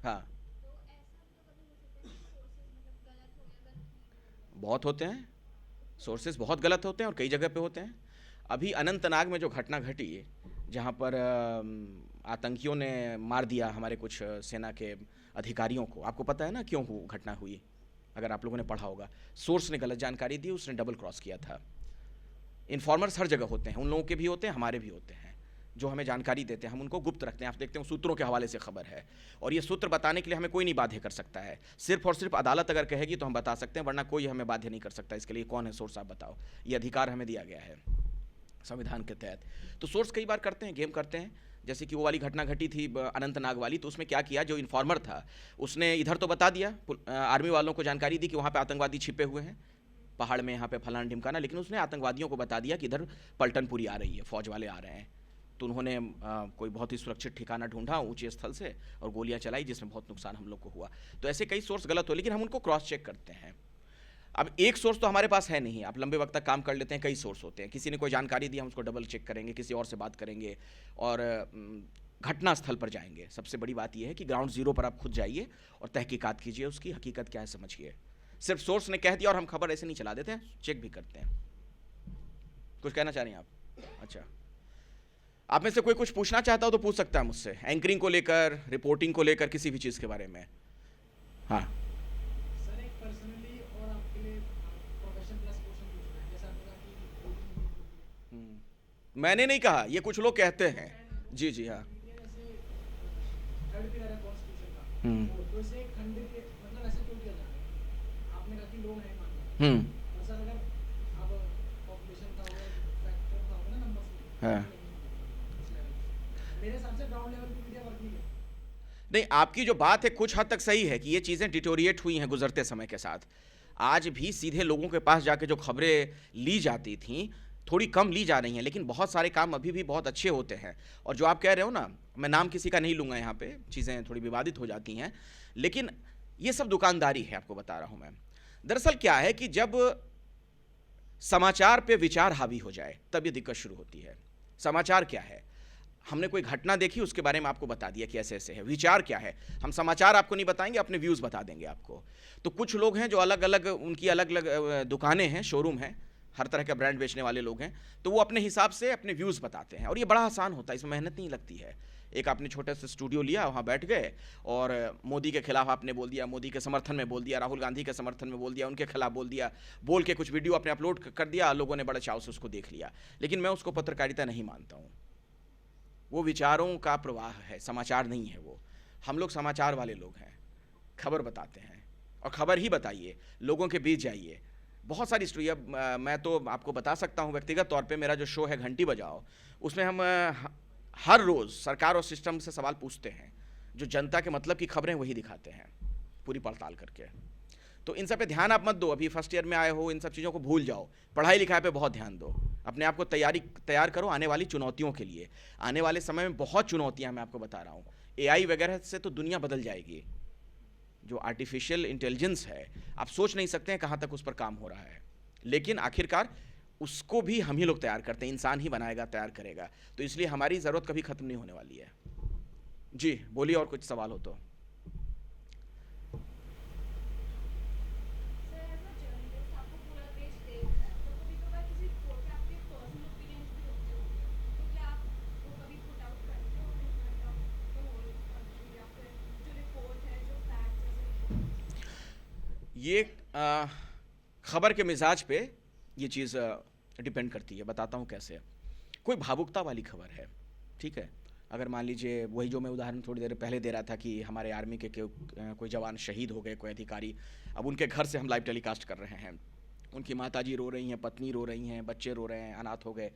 हाँ, बहुत होते हैं सोर्सेज, बहुत गलत होते हैं और कई जगह पे होते हैं। अभी अनंतनाग में जो घटना घटी, जहाँ पर आतंकियों ने मार दिया हमारे कुछ सेना के अधिकारियों को, आपको पता है ना क्यों घटना हुई? अगर आप लोगों ने पढ़ा होगा, सोर्स ने गलत जानकारी दी, उसने डबल क्रॉस किया था। इन्फॉर्मर्स हर जगह होते हैं, उन लोगों के भी होते हैं, हमारे भी होते हैं, जो हमें जानकारी देते हैं, हम उनको गुप्त रखते हैं। आप देखते हैं सूत्रों के हवाले से खबर है, और ये सूत्र बताने के लिए हमें कोई नहीं बाध्य कर सकता है। सिर्फ और सिर्फ अदालत अगर कहेगी तो हम बता सकते हैं, वरना कोई हमें बाध्य नहीं कर सकता। इसके लिए कौन है सोर्स, आप बताओ। ये अधिकार हमें दिया गया है संविधान के तहत। तो सोर्स कई बार करते हैं, गेम करते हैं। जैसे कि वो वाली घटना घटी थी अनंतनाग वाली, तो उसमें क्या किया, जो इन्फॉर्मर था उसने इधर तो बता दिया, आर्मी वालों को जानकारी दी कि वहाँ पे आतंकवादी छिपे हुए हैं पहाड़ में, यहाँ पे फलाना ढिमकाना, लेकिन उसने आतंकवादियों को बता दिया कि इधर पलटनपुरी आ रही है, फौज वाले आ रहे हैं। तो उन्होंने कोई बहुत ही सुरक्षित ठिकाना ढूंढा ऊंचे स्थल से और गोलियां चलाई, जिसमें बहुत नुकसान हम लोग को हुआ। तो ऐसे कई सोर्स गलत हो, लेकिन हम उनको क्रॉस चेक करते हैं। अब एक सोर्स तो हमारे पास है नहीं, आप लंबे वक्त तक काम कर लेते हैं, कई सोर्स होते हैं। किसी ने कोई जानकारी दी, हम उसको डबल चेक करेंगे, किसी और से बात करेंगे और घटना स्थल पर जाएंगे। सबसे बड़ी बात यह है कि ग्राउंड जीरो पर आप खुद जाइए और तहकीकात कीजिए, उसकी हकीकत क्या है समझिए। सिर्फ सोर्स ने कह दिया और हम खबर ऐसे नहीं चला देते हैं, चेक भी करते हैं। कुछ कहना चाह रही हैं आप? अच्छा, आप में से कोई कुछ पूछना चाहता हो तो पूछ सकता है मुझसे, एंकरिंग को लेकर, रिपोर्टिंग को लेकर, किसी भी चीज़ के बारे में। हाँ सर, एक पर्सनली और आपके लिए प्रोफेशन प्लस क्वेश्चन पूछना है। जैसा आपने कहा कि मैंने नहीं कहा, ये कुछ लोग कहते हैं। जी जी हाँ। थर्ड पिलर है कॉन्स्टिट्यूशन का, तो इसे खंड के मतलब ऐसा क्यों किया जा रहा है? आपने कहा कि लोग नहीं मानते, और सर अगर अब पॉपुलेशन का फैक्टर का होगा ना, नंबर हाँ। मेरे हिसाब से ग्राउंड लेवल पे मीडिया वर्क नहीं है। नहीं, आपकी जो बात है कुछ हद तक सही है कि ये चीज़ें डिटोरिएट हुई हैं गुजरते समय के साथ। आज भी सीधे लोगों के पास जाके जो खबरें ली जाती थीं थोड़ी कम ली जा रही हैं, लेकिन बहुत सारे काम अभी भी बहुत अच्छे होते हैं। और जो आप कह रहे हो ना, मैं नाम किसी का नहीं लूँगा, यहाँ पे चीज़ें थोड़ी विवादित हो जाती हैं, लेकिन ये सब दुकानदारी है, आपको बता रहा हूँ मैं। दरअसल क्या है कि जब समाचार पे विचार हावी हो जाए तब ये दिक्कत शुरू होती है। समाचार क्या है? हमने कोई घटना देखी, उसके बारे में आपको बता दिया कि ऐसे ऐसे है। विचार क्या है? हम समाचार आपको नहीं बताएंगे, अपने व्यूज़ बता देंगे आपको। तो कुछ लोग हैं जो अलग अलग, उनकी अलग अलग दुकानें हैं, शोरूम हैं, हर तरह का ब्रांड बेचने वाले लोग हैं, तो वो अपने हिसाब से अपने व्यूज़ बताते हैं। और ये बड़ा आसान होता है, इसमें मेहनत नहीं लगती है। एक आपने छोटे से स्टूडियो लिया, वहाँ बैठ गए और मोदी के खिलाफ आपने बोल दिया, मोदी के समर्थन में बोल दिया, राहुल गांधी के समर्थन में बोल दिया, उनके खिलाफ बोल दिया, बोल के कुछ वीडियो आपने अपलोड कर दिया, लोगों ने बड़े चाव से उसको देख लिया। लेकिन मैं उसको पत्रकारिता नहीं मानता हूँ। वो विचारों का प्रवाह है, समाचार नहीं है वो। हम लोग समाचार वाले लोग हैं, खबर बताते हैं, और खबर ही बताइए, लोगों के बीच जाइए। बहुत सारी स्टोरी, अब मैं तो आपको बता सकता हूँ व्यक्तिगत तौर पे, मेरा जो शो है घंटी बजाओ, उसमें हम हर रोज़ सरकार और सिस्टम से सवाल पूछते हैं। जो जनता के मतलब की खबरें वही दिखाते हैं, पूरी पड़ताल करके। तो इन सब पे ध्यान आप मत दो, अभी फर्स्ट ईयर में आए हो, इन सब चीज़ों को भूल जाओ। पढ़ाई लिखाई पे बहुत ध्यान दो, अपने आप को तैयार करो आने वाली चुनौतियों के लिए। आने वाले समय में बहुत चुनौतियाँ मैं आपको बता रहा हूँ। AI वगैरह से तो दुनिया बदल जाएगी। जो आर्टिफिशियल इंटेलिजेंस है, आप सोच नहीं सकते हैं कहाँ तक उस पर काम हो रहा है, लेकिन आखिरकार उसको भी हम ही लोग तैयार करते हैं, इंसान ही बनाएगा, तैयार करेगा। तो इसलिए हमारी ज़रूरत कभी ख़त्म नहीं होने वाली है। जी बोलिए, और कुछ सवाल हो तो। ये खबर के मिजाज पे ये चीज़ डिपेंड करती है। बताता हूँ कैसे। कोई भावुकता वाली खबर है, ठीक है, अगर मान लीजिए वही जो मैं उदाहरण थोड़ी देर पहले दे रहा था कि हमारे आर्मी के कोई जवान शहीद हो गए, कोई अधिकारी, अब उनके घर से हम लाइव टेलीकास्ट कर रहे हैं, उनकी माताजी रो रही हैं, पत्नी रो रही हैं, बच्चे रो रहे हैं, अनाथ हो गए,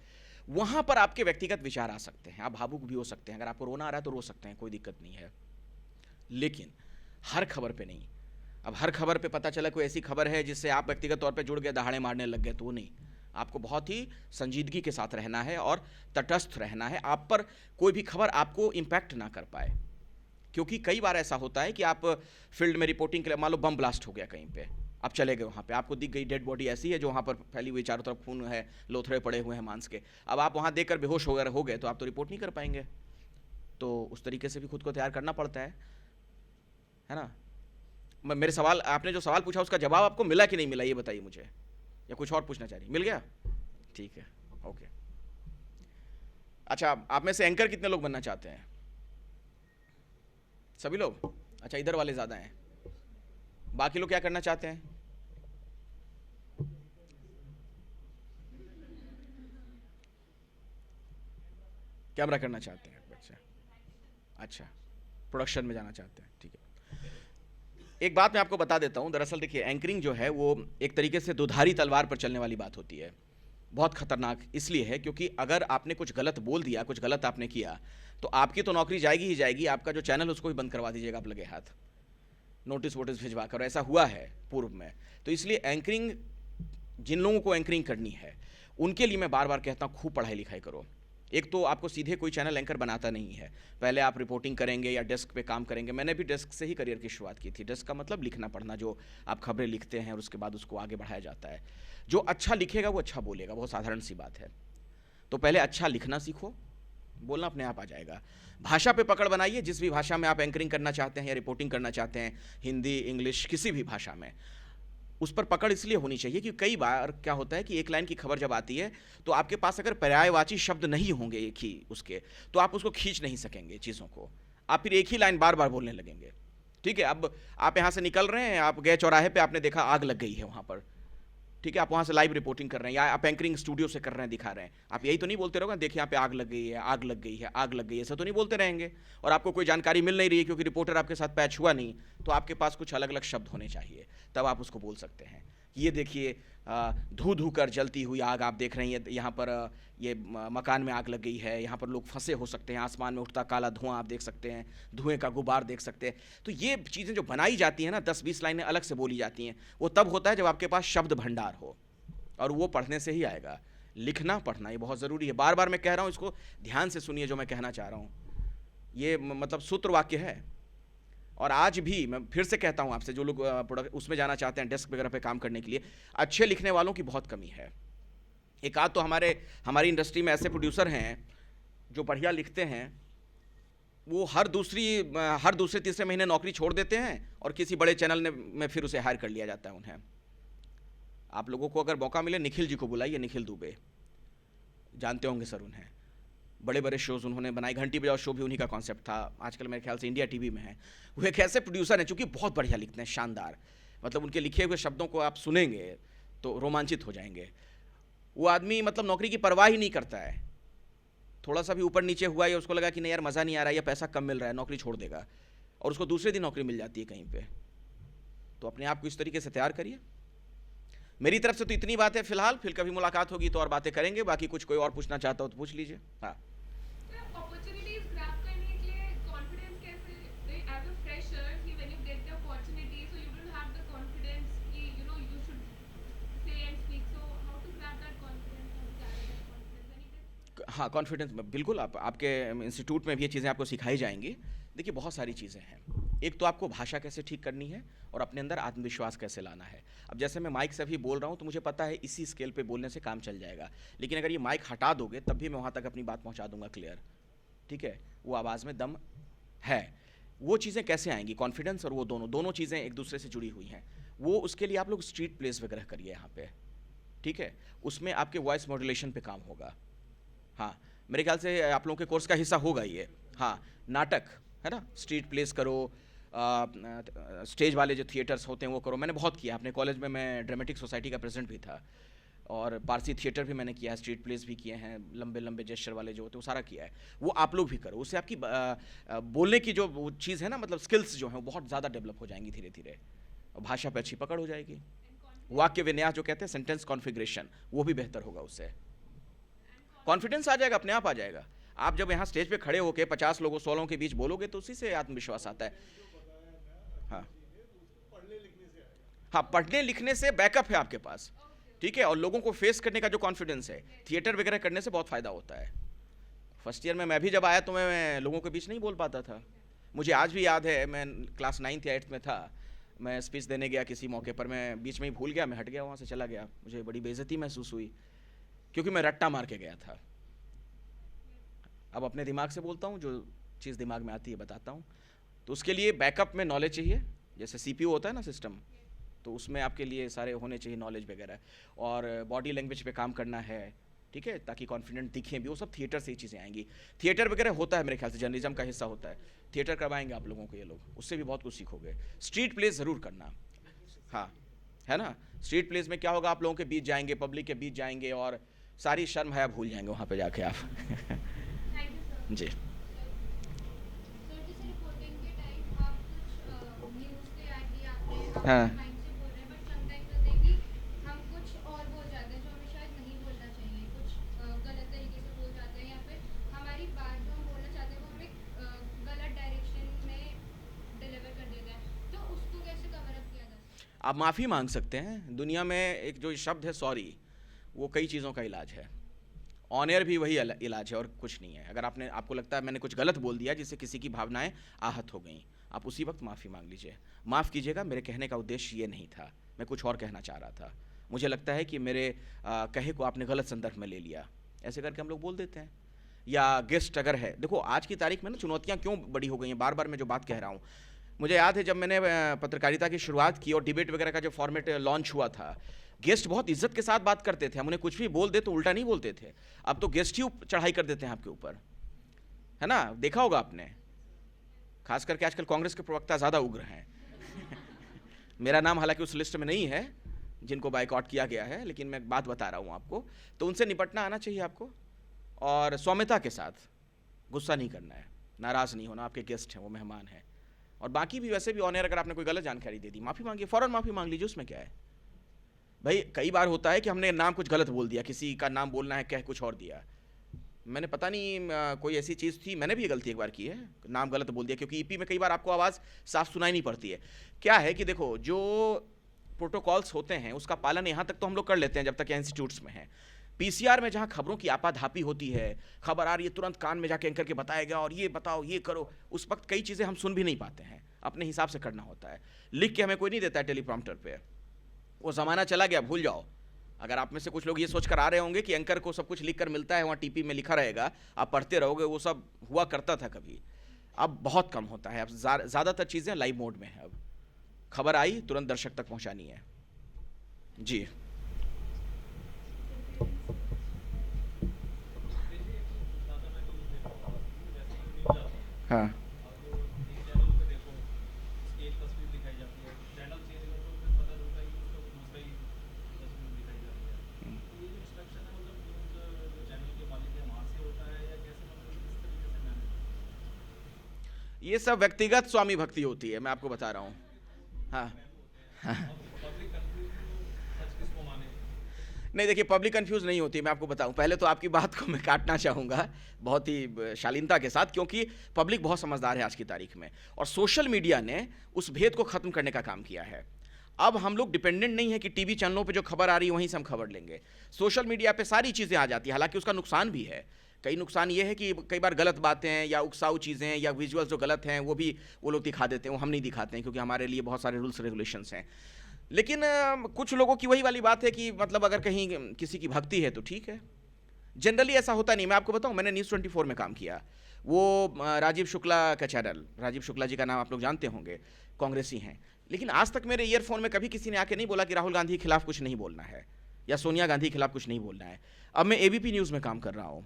वहाँ पर आपके व्यक्तिगत विचार आ सकते हैं, आप भावुक भी हो सकते हैं। अगर आपको रोना आ रहा है तो रो सकते हैं, कोई दिक्कत नहीं है। लेकिन हर खबर पे नहीं। अब हर खबर पे पता चला कोई ऐसी खबर है जिससे आप व्यक्तिगत तौर पे जुड़ गए, दहाड़े मारने लग गए, तो वो नहीं। आपको बहुत ही संजीदगी के साथ रहना है और तटस्थ रहना है। आप पर कोई भी खबर आपको इम्पैक्ट ना कर पाए, क्योंकि कई बार ऐसा होता है कि आप फील्ड में रिपोर्टिंग के लिए, मान लो बम ब्लास्ट हो गया कहीं पे, आप चले गए वहाँ पे, आपको दिख गई डेड बॉडी ऐसी है जो वहाँ पर फैली हुई, चारों तरफ खून है, लोथड़े पड़े हुए हैं मांस के। अब आप वहाँ देखकर बेहोश हो गए तो आप तो रिपोर्ट नहीं कर पाएंगे। तो उस तरीके से भी खुद को तैयार करना पड़ता है ना। मेरे सवाल, आपने जो सवाल पूछा उसका जवाब आपको मिला कि नहीं मिला, ये बताइए मुझे, या कुछ और पूछना चाहिए? मिल गया, ठीक है, ओके। अच्छा, आप में से एंकर कितने लोग बनना चाहते हैं? सभी लोग? अच्छा, इधर वाले ज़्यादा हैं। बाकी लोग क्या करना चाहते हैं? कैमरा करना चाहते हैं बच्चे? अच्छा, प्रोडक्शन में जाना चाहते हैं, ठीक है। एक बात मैं आपको बता देता हूं, दरअसल देखिए, एंकरिंग जो है वो एक तरीके से दुधारी तलवार पर चलने वाली बात होती है। बहुत खतरनाक इसलिए है क्योंकि अगर आपने कुछ गलत बोल दिया, कुछ गलत आपने किया, तो आपकी तो नौकरी जाएगी ही जाएगी, आपका जो चैनल उसको भी बंद करवा दीजिएगा आप लगे हाथ, नोटिस वोटिस भिजवा कर। ऐसा हुआ है पूर्व में। तो इसलिए एंकरिंग, जिन लोगों को एंकरिंग करनी है उनके लिए मैं बार बार कहता हूँ, खूब पढ़ाई लिखाई करो। एक तो आपको सीधे कोई चैनल एंकर बनाता नहीं है, पहले आप रिपोर्टिंग करेंगे या डेस्क पे काम करेंगे। मैंने भी डेस्क से ही करियर की शुरुआत की थी। डेस्क का मतलब लिखना पढ़ना, जो आप खबरें लिखते हैं और उसके बाद उसको आगे बढ़ाया जाता है। जो अच्छा लिखेगा वो अच्छा बोलेगा, बहुत साधारण सी बात है। तो पहले अच्छा लिखना सीखो, बोलना अपने आप आ जाएगा। भाषा पे पकड़ बनाइए, जिस भी भाषा में आप एंकरिंग करना चाहते हैं या रिपोर्टिंग करना चाहते हैं, हिंदी, इंग्लिश, किसी भी भाषा में, उस पर पकड़ इसलिए होनी चाहिए कि कई बार क्या होता है कि एक लाइन की खबर जब आती है तो आपके पास अगर पर्यायवाची शब्द नहीं होंगे एक ही उसके, तो आप उसको खींच नहीं सकेंगे चीज़ों को, आप फिर एक ही लाइन बार बार बोलने लगेंगे। ठीक है, अब आप यहाँ से निकल रहे हैं, आप गए चौराहे पे, आपने देखा आग लग गई है वहाँ पर, ठीक है, आप वहाँ से लाइव रिपोर्टिंग कर रहे हैं या आप एंकरिंग स्टूडियो से कर रहे हैं, दिखा रहे हैं, आप यही तो नहीं बोलते रहोगे, देखिए यहाँ पे आग लग गई है, आग लग गई है, आग लग गई है, ऐसा तो नहीं बोलते रहेंगे। और आपको कोई जानकारी मिल नहीं रही है क्योंकि रिपोर्टर आपके साथ पैच हुआ नहीं, तो आपके पास कुछ अलग अलग शब्द होने चाहिए, तब आप उसको बोल सकते हैं। ये देखिए, धू धू कर जलती हुई आग आप देख रही हैं, यहाँ पर ये मकान में आग लग गई है, यहाँ पर लोग फंसे हो सकते हैं, आसमान में उठता काला धुआं आप देख सकते हैं, धुएं का गुबार देख सकते हैं। तो ये चीज़ें जो बनाई जाती हैं ना, 10-20 लाइनें अलग से बोली जाती हैं, वो तब होता है जब आपके पास शब्द भंडार हो, और वो पढ़ने से ही आएगा। लिखना पढ़ना ये बहुत ज़रूरी है। बार बार मैं कह रहा हूँ, इसको ध्यान से सुनिए जो मैं कहना चाह रहा हूँ। ये मतलब सूत्र वाक्य है। और आज भी मैं फिर से कहता हूँ आपसे, जो लोग प्रोडक्ट उसमें जाना चाहते हैं, डेस्क वगैरह पे काम करने के लिए, अच्छे लिखने वालों की बहुत कमी है। एक आध तो हमारी इंडस्ट्री में ऐसे प्रोड्यूसर हैं जो बढ़िया लिखते हैं, वो हर दूसरे तीसरे महीने नौकरी छोड़ देते हैं और किसी बड़े चैनल में फिर उसे हायर कर लिया जाता है उन्हें। आप लोगों को अगर मौका मिले, निखिल जी को बुलाइए, निखिल दुबे, जानते होंगे सर उन्हें, बड़े बड़े शोज़ उन्होंने बनाए, घंटी बजाओ शो भी उन्हीं का कॉन्सेप्ट था, आजकल मेरे ख्याल से इंडिया टीवी में है। वो एक ऐसे प्रोड्यूसर हैं चूँकि बहुत बढ़िया लिखते हैं, शानदार, मतलब उनके लिखे हुए शब्दों को आप सुनेंगे तो रोमांचित हो जाएंगे। वो आदमी मतलब नौकरी की परवाह ही नहीं करता है, थोड़ा सा भी ऊपर नीचे हुआ या उसको लगा कि नहीं यार मज़ा नहीं आ रहा है या पैसा कम मिल रहा है, नौकरी छोड़ देगा, और उसको दूसरे दिन नौकरी मिल जाती है कहीं पर। तो अपने आप को इस तरीके से तैयार करिए। मेरी तरफ से तो इतनी बात है फिलहाल, फिर कभी मुलाकात होगी तो और बातें करेंगे, बाकी कुछ कोई और पूछना चाहता हो तो पूछ लीजिए। हाँ, अपॉर्चुनिटीज ग्रैब करने के लिए कॉन्फिडेंस कैसे, एज अ फ्रेशर कि when you get the opportunity so you don't have the confidence कि you know you should say and speak, so how to grab that confidence? हाँ, कॉन्फिडेंस बिल्कुल आपके institute में भी ये चीज़ें आपको सिखाई जाएंगी। देखिए, बहुत सारी चीज़ें हैं। एक तो आपको भाषा कैसे ठीक करनी है और अपने अंदर आत्मविश्वास कैसे लाना है। अब जैसे मैं माइक से अभी बोल रहा हूँ तो मुझे पता है इसी स्केल पे बोलने से काम चल जाएगा, लेकिन अगर ये माइक हटा दोगे तब भी मैं वहाँ तक अपनी बात पहुँचा दूंगा क्लियर, ठीक है, वो आवाज़ में दम है। वो चीज़ें कैसे आएंगी, कॉन्फिडेंस और वो दोनों चीज़ें एक दूसरे से जुड़ी हुई हैं। वो उसके लिए आप लोग स्ट्रीट प्लेस वगैरह करिए यहाँ पे, ठीक है, उसमें आपके वॉइस मॉड्यूलेशन पे काम होगा। हाँ, मेरे ख्याल से आप लोगों के कोर्स का हिस्सा होगा ये। हाँ, नाटक है ना, स्ट्रीट प्लेस करो, स्टेज वाले जो थिएटर्स होते हैं वो करो। मैंने बहुत किया अपने कॉलेज में, मैं ड्रामेटिक सोसाइटी का प्रेसिडेंट भी था, और पारसी थिएटर भी मैंने किया है, स्ट्रीट प्लेस भी किए हैं, लंबे लंबे जेस्चर वाले जो होते हैं वो सारा किया है। वो आप लोग भी करो, उससे आपकी बोलने की जो वो चीज़ है ना, मतलब स्किल्स जो हैं वो बहुत ज़्यादा डेवलप हो जाएंगी धीरे धीरे, और भाषा पे अच्छी पकड़ हो जाएगी। वाक्य विन्यास जो कहते हैं, सेंटेंस कॉन्फ़िगरेशन, वो भी बेहतर होगा उससे। कॉन्फिडेंस आ जाएगा, अपने आप आ जाएगा। आप जब यहाँ स्टेज पे खड़े होकर 50 लोगों 100 लोगों के बीच बोलोगे तो उसी से आत्मविश्वास आता है। हाँ हाँ, पढ़ने लिखने से बैकअप है आपके पास, ठीक है, और लोगों को फेस करने का जो कॉन्फिडेंस है, थिएटर वगैरह करने से बहुत फ़ायदा होता है। फर्स्ट ईयर में मैं भी जब आया तो मैं लोगों के बीच नहीं बोल पाता था। मुझे आज भी याद है, मैं क्लास 9th या 8th में था, मैं स्पीच देने गया किसी मौके पर, मैं बीच में ही भूल गया, मैं हट गया, वहाँ से चला गया। मुझे बड़ी बेइज्जती महसूस हुई क्योंकि मैं रट्टा मार के गया था। अब अपने दिमाग से बोलता हूँ, जो चीज़ दिमाग में आती है बताता हूँ। तो उसके लिए बैकअप में नॉलेज चाहिए, जैसे CPU होता है ना सिस्टम, तो उसमें आपके लिए सारे होने चाहिए नॉलेज वगैरह, और बॉडी लैंग्वेज पे काम करना है, ठीक है, ताकि कॉन्फिडेंट दिखें भी। वो सब थिएटर से ही चीज़ें आएंगी। थिएटर वगैरह होता है मेरे ख्याल से, जर्नलिज्म का हिस्सा होता है। थिएटर करवाएंगे आप लोगों को ये लोग, उससे भी बहुत कुछ सीखोगे। स्ट्रीट प्लेस ज़रूर करना, हाँ, है ना। स्ट्रीट प्लेस में क्या होगा, आप लोगों के बीच जाएंगे, पब्लिक के बीच जाएंगे, और सारी शर्म हया भूल जाएंगे वहाँ पे जाके आप। जी। हाँ आप माफ़ी मांग सकते हैं। दुनिया में एक जो शब्द है सॉरी, वो कई चीज़ों का इलाज है। ऑन एयर भी वही इलाज है और कुछ नहीं है। अगर आपको लगता है मैंने कुछ गलत बोल दिया जिससे किसी की भावनाएं आहत हो गई, आप उसी वक्त माफ़ी मांग लीजिए। माफ़ कीजिएगा, मेरे कहने का उद्देश्य ये नहीं था, मैं कुछ और कहना चाह रहा था। मुझे लगता है कि मेरे कहे को आपने गलत संदर्भ में ले लिया, ऐसे करके हम लोग बोल देते हैं। या गेस्ट अगर है, देखो आज की तारीख में ना चुनौतियाँ क्यों बड़ी हो गई हैं, बार बार मैं जो बात कह रहा हूँ। मुझे याद है जब मैंने पत्रकारिता की शुरुआत की और डिबेट वगैरह का जो फॉर्मेट लॉन्च हुआ था, गेस्ट बहुत इज्जत के साथ बात करते थे, हम उन्हें कुछ भी बोल दे तो उल्टा नहीं बोलते थे। अब तो गेस्ट ही चढ़ाई कर देते हैं आपके ऊपर, है ना, देखा होगा आपने। खास करके आजकल कांग्रेस के प्रवक्ता ज़्यादा उग्र हैं। मेरा नाम हालांकि उस लिस्ट में नहीं है जिनको बाइकआउट किया गया है, लेकिन मैं बात बता रहा हूँ आपको। तो उनसे निपटना आना चाहिए आपको, और सौम्यता के साथ, गुस्सा नहीं करना है, नाराज़ नहीं होना। आपके गेस्ट हैं, वो मेहमान हैं। और बाकी भी वैसे भी ऑन एयर अगर आपने कोई गलत जानकारी दे दी, माफ़ी मांगिए, फ़ौरन माफ़ी मांग लीजिए, उसमें क्या है भाई। कई बार होता है कि हमने नाम कुछ गलत बोल दिया, किसी का नाम बोलना है कह कुछ और दिया। मैंने पता नहीं कोई ऐसी चीज़ थी, मैंने भी ये गलती एक बार की है, नाम गलत बोल दिया, क्योंकि EP में कई बार आपको आवाज़ साफ सुनाई नहीं पड़ती है। क्या है कि देखो, जो प्रोटोकॉल्स होते हैं उसका पालन यहाँ तक तो हम लोग कर लेते हैं जब तक इंस्टीट्यूट्स में हैं। PCR में जहाँ खबरों की आपाधापी होती है, खबर आ रही है, तुरंत कान में जाके एंकर के बताएगा और ये बताओ ये करो, उस वक्त कई चीज़ें हम सुन भी नहीं पाते हैं, अपने हिसाब से करना होता है। लिख के हमें कोई नहीं देता है टेलीप्रॉम्प्टर पे, वो ज़माना चला गया, भूल जाओ। अगर आप में से कुछ लोग ये सोच कर आ रहे होंगे कि एंकर को सब कुछ लिख कर मिलता है, वहाँ TP में लिखा रहेगा, आप पढ़ते रहोगे, वो सब हुआ करता था कभी, अब बहुत कम होता है। अब ज़्यादातर चीज़ें लाइव मोड में है। अब खबर आई तुरंत दर्शक तक पहुँचानी है। जी हाँ, ये सब व्यक्तिगत स्वामी भक्ति होती है, मैं आपको बता रहा हूँ। हाँ हाँ नहीं, देखिए पब्लिक कंफ्यूज नहीं होती, मैं आपको बताऊं। पहले तो आपकी बात को मैं काटना चाहूँगा बहुत ही शालीनता के साथ, क्योंकि पब्लिक बहुत समझदार है आज की तारीख में, और सोशल मीडिया ने उस भेद को ख़त्म करने का काम किया है। अब हम लोग डिपेंडेंट नहीं है कि TV चैनलों पे जो खबर आ रही है वहीं से हम खबर लेंगे। सोशल मीडिया पे सारी चीज़ें आ जाती है। हालांकि उसका नुकसान भी है, कई नुकसान ये है कि कई बार गलत बातें या उकसाऊ चीज़ें या विजुअल्स जो गलत हैं वो भी वो लोग दिखा देते हैं, वो हम नहीं दिखाते हैं क्योंकि हमारे लिए बहुत सारे रूल्स रेगुलेशंस हैं। लेकिन कुछ लोगों की वही वाली बात है कि मतलब अगर कहीं किसी की भक्ति है तो ठीक है। जनरली ऐसा होता नहीं। मैं आपको बताऊं, मैंने न्यूज़ 24 में काम किया, वो राजीव शुक्ला का चैनल, राजीव शुक्ला जी का नाम आप लोग जानते होंगे, कांग्रेसी हैं। लेकिन आज तक मेरे ईयरफोन में कभी किसी ने आके नहीं बोला कि राहुल गांधी के खिलाफ कुछ नहीं बोलना है या सोनिया गांधी के खिलाफ कुछ नहीं बोलना है। अब मैं ABP न्यूज़ में काम कर रहा हूँ,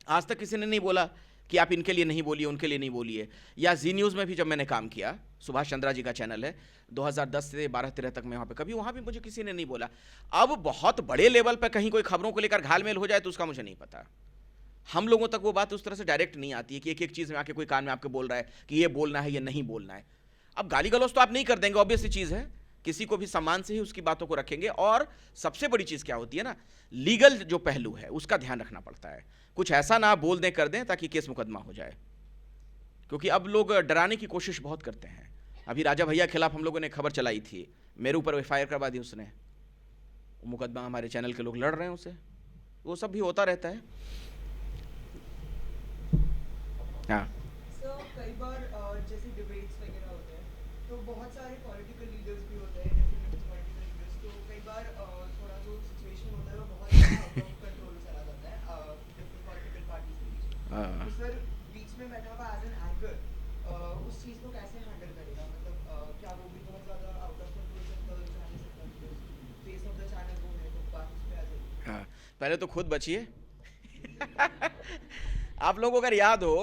आज तक किसी ने नहीं बोला कि आप इनके लिए नहीं बोलिए, उनके लिए नहीं बोलिए। या जी न्यूज़ में भी जब मैंने काम किया, सुभाष चंद्रा जी का चैनल है, 2010 से 12-13 तक मैं वहाँ पे, कभी वहाँ भी मुझे किसी ने नहीं बोला। अब बहुत बड़े लेवल पर कहीं कोई खबरों को लेकर घालमेल हो जाए तो उसका मुझे नहीं पता। हम लोगों तक वो बात उस तरह से डायरेक्ट नहीं आती है कि एक एक चीज़ में आके कोई कान में आपके बोल रहा है कि ये बोलना है, ये नहीं बोलना है। अब गाली गलौज तो आप नहीं कर देंगे, ऑब्वियस सी चीज़ है, किसी को भी सम्मान से ही उसकी बातों को रखेंगे। और सबसे बड़ी चीज़ क्या होती है ना, लीगल जो पहलू है उसका ध्यान रखना पड़ता है। कुछ ऐसा ना बोल दें कर दें ताकि केस मुकदमा हो जाए, क्योंकि अब लोग डराने की कोशिश बहुत करते हैं। अभी राजा भैया के खिलाफ हम लोगों ने खबर चलाई थी, मेरे ऊपर FIR करवा दी उसने, मुकदमा हमारे चैनल के लोग लड़ रहे हैं उसे, वो सब भी होता रहता है। हाँ सर कई बार जैसे डिबेट्स वगैरह होते हैं तो बहुत सारे पॉलिटिकल लीडर्स भी होते हैं, डेफिनेटली पॉलिटिकल लीडर्स, तो कई बार थोड़ा जो सिचुएशन होता है वो बहुत आउट ऑफ कंट्रोल चला जाता है डिफरेंट पॉलिटिकल पार्टीज के बीच में। तो सर बीच में बैठा हुआ एज एन एंकर उस चीज़ को कैसे हैंडल करेगा, मतलब क्या वो भी बहुत ज़्यादा आउट ऑफ कंट्रोल जा नहीं सकता, फेस ऑफ द चैनल वो है तो बात उस पर आ जाएगी। हाँ, पहले तो खुद बचिए। आप लोगों को अगर याद हो,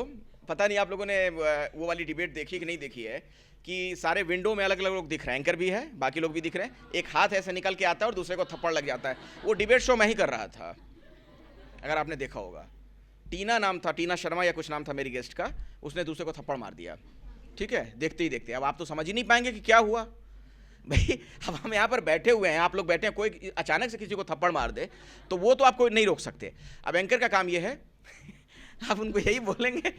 पता नहीं आप लोगों ने वो वाली डिबेट देखी कि नहीं देखी है, कि सारे विंडो में अलग अलग लोग दिख रहे हैं, एंकर भी है, बाकी लोग भी दिख रहे हैं, एक हाथ ऐसे निकल के आता है और दूसरे को थप्पड़ लग जाता है। वो डिबेट शो मैं ही कर रहा था, अगर आपने देखा होगा। टीना नाम था, टीना शर्मा या कुछ नाम था मेरी गेस्ट का, उसने दूसरे को थप्पड़ मार दिया, ठीक है, देखते ही देखते। अब आप तो समझ ही नहीं पाएंगे कि क्या हुआ भाई। अब हम यहाँ पर बैठे हुए हैं, आप लोग बैठे हैं, कोई अचानक से किसी को थप्पड़ मार दे तो वो तो आपको नहीं रोक सकते। अब एंकर का काम ये है आप उनको यही बोलेंगे,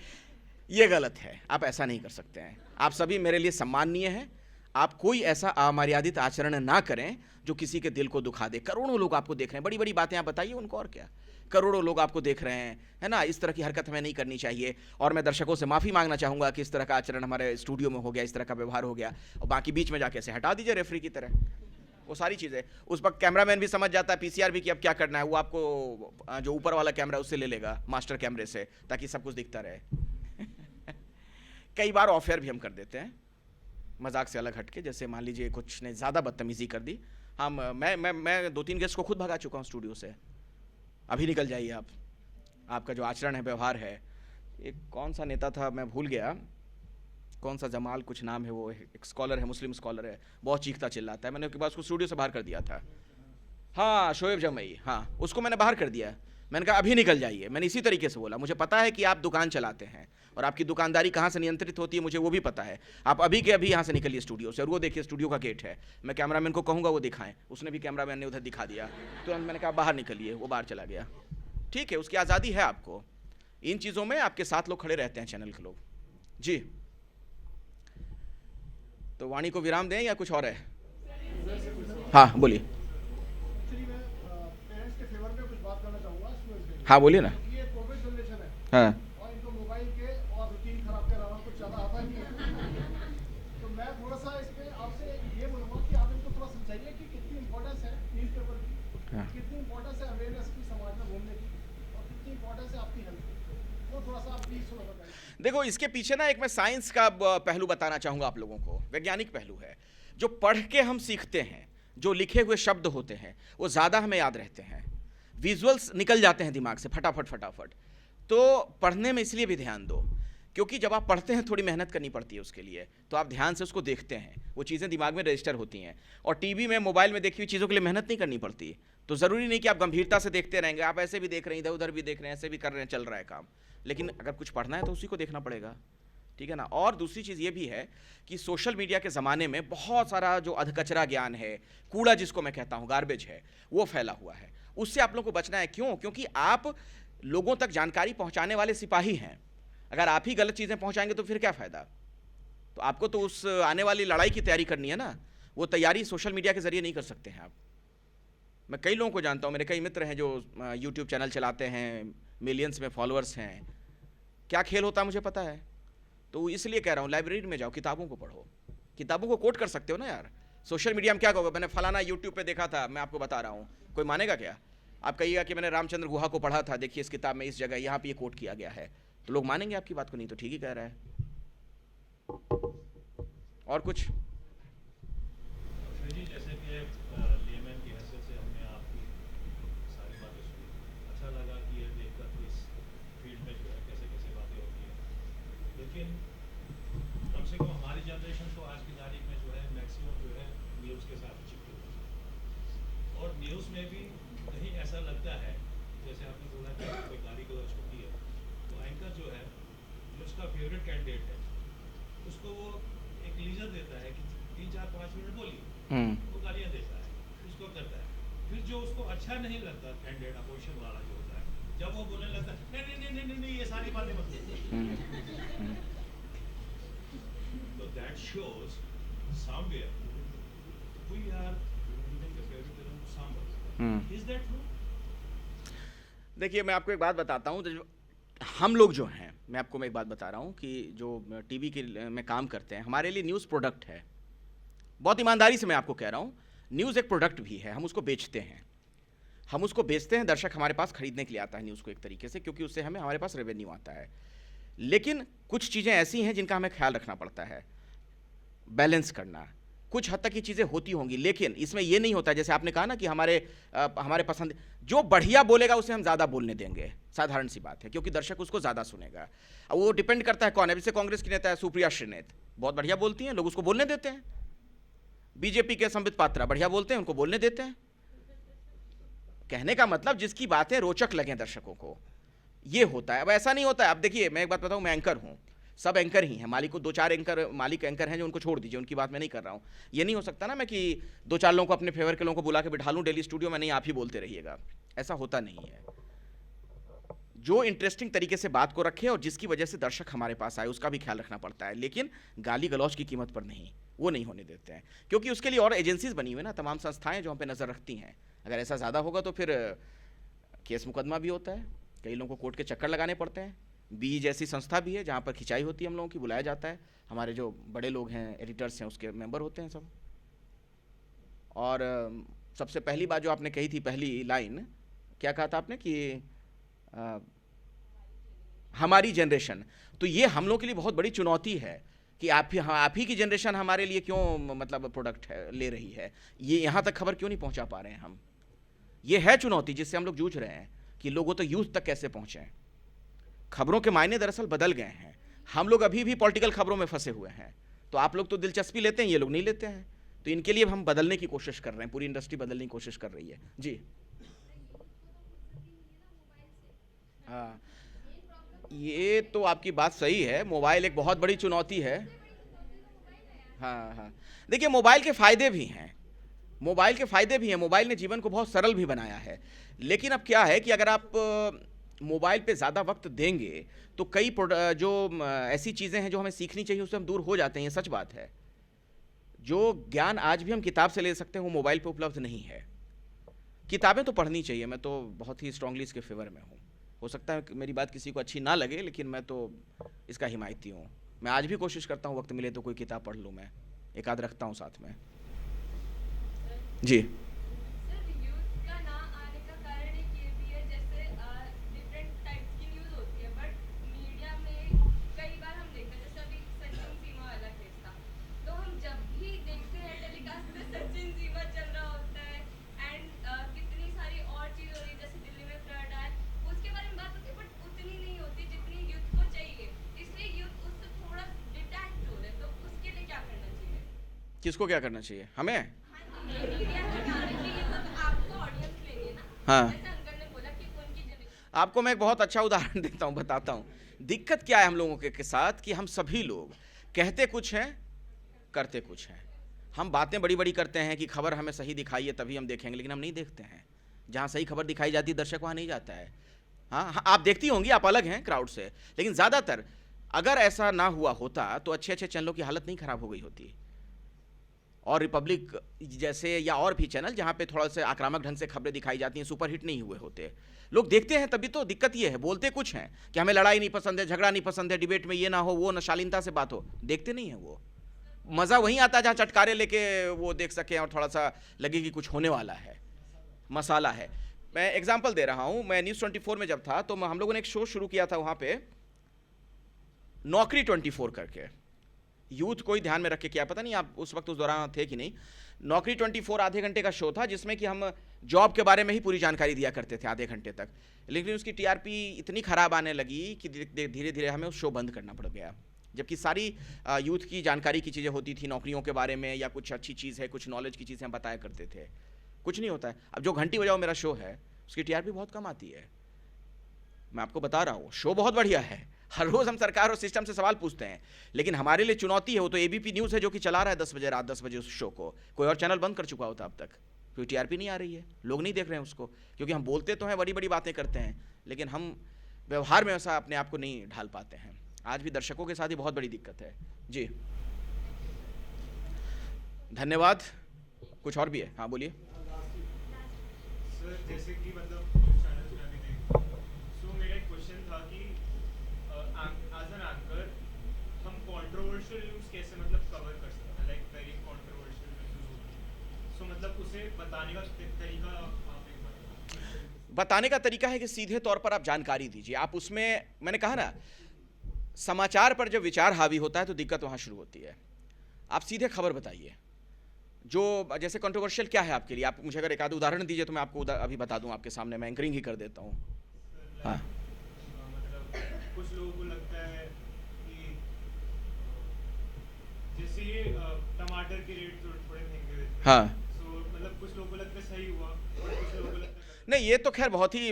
ये गलत है, आप ऐसा नहीं कर सकते हैं। आप सभी मेरे लिए सम्माननीय हैं, आप कोई ऐसा अमर्यादित आचरण ना करें जो किसी के दिल को दुखा दे। करोड़ों लोग आपको देख रहे हैं, बड़ी बड़ी बातें आप बताइए उनको, और क्या। करोड़ों लोग आपको देख रहे हैं, है ना। इस तरह की हरकत हमें नहीं करनी चाहिए, और मैं दर्शकों से माफ़ी मांगना चाहूँगा कि इस तरह का आचरण हमारे स्टूडियो में हो गया, इस तरह का व्यवहार हो गया, और बाकी बीच में जाके ऐसे हटा दीजिए रेफरी की तरह। वो सारी चीज़ें उस वक्त कैमरामैन भी समझ जाता है, PCR भी, कि अब क्या करना है। वो आपको जो ऊपर वाला कैमरा उससे ले लेगा, मास्टर कैमरे से, ताकि सब कुछ दिखता रहे। कई बार ऑफ एयर भी हम कर देते हैं, मजाक से अलग हटके, जैसे मान लीजिए कुछ ने ज़्यादा बदतमीजी कर दी। हम मैं 2-3 गेस्ट को खुद भगा चुका हूँ स्टूडियो से, अभी निकल जाइए आप, आपका जो आचरण है, व्यवहार है। एक कौन सा नेता था, मैं भूल गया, कौन सा जमाल कुछ नाम है, वो एक स्कॉलर है, मुस्लिम स्कॉलर है, बहुत चीखता चिल्लाता है। मैंने उसके बाद उसको स्टूडियो से बाहर कर दिया था। हाँ, शोएब जमई, हाँ, उसको मैंने बाहर कर दिया। मैंने कहा अभी निकल जाइए। मैंने इसी तरीके से बोला, मुझे पता है कि आप दुकान चलाते हैं और आपकी दुकानदारी कहाँ से नियंत्रित होती है, मुझे वो भी पता है। आप अभी के अभी यहाँ से निकलिए स्टूडियो से, और वो देखिए स्टूडियो का गेट है, मैं कैमरामैन को कहूँगा वो दिखाएं। उसने भी, कैमरामैन ने उधर दिखा दिया, तुरंत मैंने कहा बाहर निकलिए, वो बाहर चला गया। ठीक है, उसकी आज़ादी है आपको। इन चीज़ों में आपके साथ लोग खड़े रहते हैं, चैनल के लोग। जी, तो वाणी को विराम दें या कुछ और है? हाँ बोलिए। हाँ बोलिए ना। ये कोविड जनरेशन है, हाँ और इनको मोबाइल के और रूटीन खराब के अलावा कुछ ज़्यादा आता नहीं है। तो मैं थोड़ा सा इस पे आपसे ये बोलूँगा कि आप इनको थोड़ा समझाइए कि कितनी इंपॉर्टेंस है न्यूज़पेपर की, हाँ। कितनी इंपॉर्टेंस है अवेयरनेस की समाज में घूमने की, और कितनी इंपॉर्टेंस है आपकी हेल्थ की। वो थोड़ा सा आप प्लीज़ थोड़ा बताइए। देखो, इसके पीछे ना एक मैं साइंस का पहलू बताना चाहूँगा आप लोगों को, वैज्ञानिक पहलू है। जो पढ़ के हम सीखते हैं, जो लिखे हुए शब्द होते हैं, वो ज़्यादा हमें याद रहते हैं, विजुअल्स निकल जाते हैं दिमाग से फटाफट फटाफट। तो पढ़ने में इसलिए भी ध्यान दो, क्योंकि जब आप पढ़ते हैं थोड़ी मेहनत करनी पड़ती है उसके लिए, तो आप ध्यान से उसको देखते हैं, वो चीज़ें दिमाग में रजिस्टर होती हैं। और टीवी में, मोबाइल में देखी हुई चीज़ों के लिए मेहनत नहीं करनी पड़ती। तो ज़रूरी नहीं कि आप गंभीरता से देखते रहेंगे, आप ऐसे भी देख रहे हैं, इधर उधर भी देख रहे हैं, ऐसे भी कर रहे हैं, चल रहा है काम। लेकिन अगर कुछ पढ़ना है तो उसी को देखना पड़ेगा, ठीक है ना। और दूसरी चीज़ ये भी है कि सोशल मीडिया के ज़माने में बहुत सारा जो अधकचरा ज्ञान है, कूड़ा जिसको मैं कहता हूँ, गार्बेज है, वो फैला हुआ है। उससे आप लोगों को बचना है। क्यों? क्योंकि आप लोगों तक जानकारी पहुँचाने वाले सिपाही हैं। अगर आप ही गलत चीज़ें पहुँचाएंगे तो फिर क्या फ़ायदा। तो आपको तो उस आने वाली लड़ाई की तैयारी करनी है ना, वो तैयारी सोशल मीडिया के ज़रिए नहीं कर सकते हैं आप। मैं कई लोगों को जानता हूँ, मेरे कई मित्र हैं जो यूट्यूब चैनल चलाते हैं, मिलियंस में फॉलोअर्स हैं। क्या खेल होता है मुझे पता है। तो इसलिए कह रहा हूँ, लाइब्रेरी में जाओ, किताबों को पढ़ो। किताबों को कोट कर सकते हो ना यार। सोशल मीडिया में क्या कहोगे, मैंने फलाना यूट्यूब पे देखा था, मैं आपको बता रहा हूँ, कोई मानेगा क्या? आप कहिएगा कि मैंने रामचंद्र गुहा को पढ़ा था, देखिए इस किताब में इस जगह यहाँ पे ये कोट किया गया है, तो लोग मानेंगे आपकी बात को? नहीं तो ठीक ही कह रहा है। और कुछ? जैसे कि लेमैन की हैसियत से हमने आपकी सारी बातें सुनी, अच्छा लगा कि ये देखकर कि इस फील्ड में जो है कैसे कैसे बातें होती हैं। लेकिन कम से कम हमारी जनरेशन तो आज की तारीख में जो है मैक्सिमम जो है न्यूज़ के साथ चिपके हुए हैं। और न्यूज़ में भी कहीं ऐसा लगता है, जैसे आपने बोला कि कोई गाली गलौज होती है, तो एंकर जो है, जो उसका फेवरेट कैंडिडेट है, उसको वो एक लीजर देता है कि 3-4-5 मिनट बोलिए, वो गालियाँ देता है, उसको करता है। फिर जो उसको अच्छा नहीं लगता कैंडिडेट, अपोजिशन वाला जो होता है, जब वो बोलने लगता है नहीं नहीं नहीं नहीं नहीं ये सारी बातें मत बोलो, तो that shows somewhere we are giving a favoritism to somebody. Is that true? देखिए मैं आपको एक बात बताता हूँ, हम लोग जो हैं, मैं आपको एक बात बता रहा हूँ कि जो टीवी के में काम करते हैं, हमारे लिए न्यूज़ प्रोडक्ट है। बहुत ईमानदारी से मैं आपको कह रहा हूँ, न्यूज़ एक प्रोडक्ट भी है, हम उसको बेचते हैं। हम उसको बेचते हैं, दर्शक हमारे पास खरीदने के लिए आता है न्यूज़ को एक तरीके से, क्योंकि उससे हमारे पास रेवेन्यू आता है। लेकिन कुछ चीज़ें ऐसी हैं जिनका हमें ख्याल रखना पड़ता है, बैलेंस करना। कुछ हद तक ये चीज़ें होती होंगी, लेकिन इसमें ये नहीं होता, जैसे आपने कहा ना कि हमारे पसंद जो बढ़िया बोलेगा उसे हम ज़्यादा बोलने देंगे, साधारण सी बात है, क्योंकि दर्शक उसको ज़्यादा सुनेगा। अब वो डिपेंड करता है कौन है। जैसे कांग्रेस की नेता है सुप्रिया श्रीनेत, बहुत बढ़िया बोलती हैं, लोग उसको बोलने देते हैं। बीजेपी के संबित पात्रा बढ़िया बोलते हैं, उनको बोलने देते हैं। कहने का मतलब जिसकी बातें रोचक लगें दर्शकों को, ये होता है। अब ऐसा नहीं होता है। अब देखिए मैं एक बात बताऊं, मैं एंकर हूं, सब एंकर ही हैं, मालिक को 2-4 एंकर हैं जो उनको छोड़ दीजिए, उनकी बात मैं नहीं कर रहा हूं। ये नहीं हो सकता ना मैं कि 2-4 लोगों को अपने फेवर के लोगों को बुला के बिठा लूं डेली स्टूडियो में, नहीं आप ही बोलते रहिएगा, ऐसा होता नहीं है। जो इंटरेस्टिंग तरीके से बात को रखे और जिसकी वजह से दर्शक हमारे पास आए, उसका भी ख्याल रखना पड़ता है, लेकिन गाली गलौज की कीमत पर नहीं, वो नहीं होने देते हैं, क्योंकि उसके लिए और एजेंसीज बनी हुई है ना, तमाम संस्थाएं जो हम पे नज़र रखती हैं। अगर ऐसा ज़्यादा होगा तो फिर केस मुकदमा भी होता है, कई लोगों को कोर्ट के चक्कर लगाने पड़ते हैं। बी जैसी संस्था भी है जहाँ पर खिंचाई होती है, हम लोगों की बुलाया जाता है, हमारे जो बड़े लोग हैं, एडिटर्स हैं, उसके मेंबर होते हैं सब। और सबसे पहली बात जो आपने कही थी, पहली लाइन क्या कहा था आपने कि हमारी जनरेशन, तो ये हम लोग के लिए बहुत बड़ी चुनौती है कि आप ही की जनरेशन हमारे लिए क्यों मतलब प्रोडक्ट है ले रही है, ये यहाँ तक खबर क्यों नहीं पहुँचा पा रहे हैं हम। ये है चुनौती जिससे हम लोग जूझ रहे हैं कि लोगों तक यूथ तक कैसे पहुँचें। खबरों के मायने दरअसल बदल गए हैं, हम लोग अभी भी पॉलिटिकल खबरों में फंसे हुए हैं। तो आप लोग तो दिलचस्पी लेते हैं, ये लोग नहीं लेते हैं, तो इनके लिए हम बदलने की कोशिश कर रहे हैं, पूरी इंडस्ट्री बदलने की कोशिश कर रही है। जी हाँ, ये तो आपकी बात सही है, मोबाइल एक बहुत बड़ी चुनौती है। हाँ, देखिए मोबाइल के फ़ायदे भी हैं, मोबाइल ने जीवन को बहुत सरल भी बनाया है। लेकिन अब क्या है कि अगर आप मोबाइल पे ज़्यादा वक्त देंगे तो कई जो ऐसी चीज़ें हैं जो हमें सीखनी चाहिए उससे हम दूर हो जाते हैं, ये सच बात है। जो ज्ञान आज भी हम किताब से ले सकते हैं वो मोबाइल पे उपलब्ध नहीं है। किताबें तो पढ़नी चाहिए, मैं तो बहुत ही स्ट्रांगली इसके फेवर में हूँ। हो सकता है मेरी बात किसी को अच्छी ना लगे, लेकिन मैं तो इसका हिमायती हूँ। मैं आज भी कोशिश करता हूँ वक्त मिले तो कोई किताब पढ़ लूँ, मैं एक आध रखता हूँ साथ में। जी किसको क्या करना चाहिए? हमें? हाँ, आपको मैं एक बहुत अच्छा उदाहरण देता हूँ, बताता हूँ। दिक्कत क्या है हम लोगों के साथ कि हम सभी लोग कहते कुछ हैं, करते कुछ हैं। हम बातें बड़ी बड़ी करते हैं कि खबर हमें सही दिखाई है तभी हम देखेंगे, लेकिन हम नहीं देखते हैं। जहाँ सही खबर दिखाई जाती है दर्शक वहाँ नहीं जाता है। हाँ, आप देखती होंगी, आप अलग हैं क्राउड से, लेकिन ज़्यादातर अगर ऐसा ना हुआ होता तो अच्छे अच्छे चैनलों की हालत नहीं ख़राब हो गई होती। और रिपब्लिक जैसे या और भी चैनल जहाँ पे थोड़ा सा आक्रामक ढंग से खबरें दिखाई जाती हैं, सुपरहिट नहीं हुए होते। लोग देखते हैं तभी तो। दिक्कत ये है, बोलते कुछ हैं कि हमें लड़ाई नहीं पसंद है, झगड़ा नहीं पसंद है, डिबेट में ये ना हो, वो ना शालीनता से बात हो। देखते नहीं है वो। मज़ा वहीं आता है जहाँ चटकारे लेके वो देख सकें और थोड़ा सा लगे कि कुछ होने वाला है, मसाला है। मैं एग्जाम्पल दे रहा हूँ, मैं न्यूज़ 24 में जब था तो हम लोगों ने एक शो शुरू किया था वहाँ पे, नौकरी 24 करके। यूथ को ही ध्यान में रख के किया, पता नहीं आप उस वक्त उस दौरान थे कि नहीं। नौकरी 24 आधे घंटे का शो था जिसमें कि हम जॉब के बारे में ही पूरी जानकारी दिया करते थे आधे घंटे तक। लेकिन उसकी टीआरपी इतनी ख़राब आने लगी कि धीरे धीरे हमें उस शो बंद करना पड़ गया। जबकि सारी यूथ की जानकारी की चीज़ें होती थी, नौकरियों के बारे में या कुछ अच्छी चीज़ है, कुछ नॉलेज की चीज़ें हम बताया करते थे। कुछ नहीं होता है। अब जो घंटी बजाओ मेरा शो है उसकी टीआरपी बहुत कम आती है। मैं आपको बता रहा हूँ, शो बहुत बढ़िया है, हर रोज़ हम सरकार और सिस्टम से सवाल पूछते हैं, लेकिन हमारे लिए चुनौती है वो तो एबीपी न्यूज़ है जो कि चला रहा है 10 बजे, रात 10 बजे उस शो को। कोई और चैनल बंद कर चुका होता अब तक, क्योंकि टीआरपी नहीं आ रही है, लोग नहीं देख रहे हैं उसको। क्योंकि हम बोलते तो हैं, बड़ी बड़ी बातें करते हैं, लेकिन हम व्यवहार में वैसा अपने आप को नहीं ढाल पाते हैं। आज भी दर्शकों के साथ ही बहुत बड़ी दिक्कत है। जी धन्यवाद। कुछ और भी है? हाँ बोलिए। सर जैसे कि मतलब न्यूज़ चैनल्स में अभी देखता हूँ, सो मेरा एक क्वेश्चन था कि एज एन एंकर हम कंट्रोवर्शियल न्यूज़ कैसे मतलब कवर कर सकते हैं, लाइक वेरी कंट्रोवर्शियल न्यूज़, सो मतलब उसे बताने का तरीका आप एक बार बताने का तरीका है कि सीधे तौर पर आप जानकारी दीजिए। आप उसमें, मैंने कहा ना, समाचार पर जब विचार हावी होता है तो दिक्कत वहाँ शुरू होती है। आप सीधे खबर बताइए। जो जैसे कंट्रोवर्शियल क्या है आपके लिए, आप मुझे अगर एक आध उदाहरण दीजिए तो मैं आपको अभी बता दूं आपके सामने, मैं एंकरिंग ही कर देता हूं। हाँ, मतलब कुछ लोगों को लगता है कि जैसे ये टमाटर के रेट थोड़े महंगे हुए थे, हाँ, सो मतलब कुछ लोगों को लगता है सही हुआ और कुछ लोगों को लगता है नहीं, ये तो खैर बहुत ही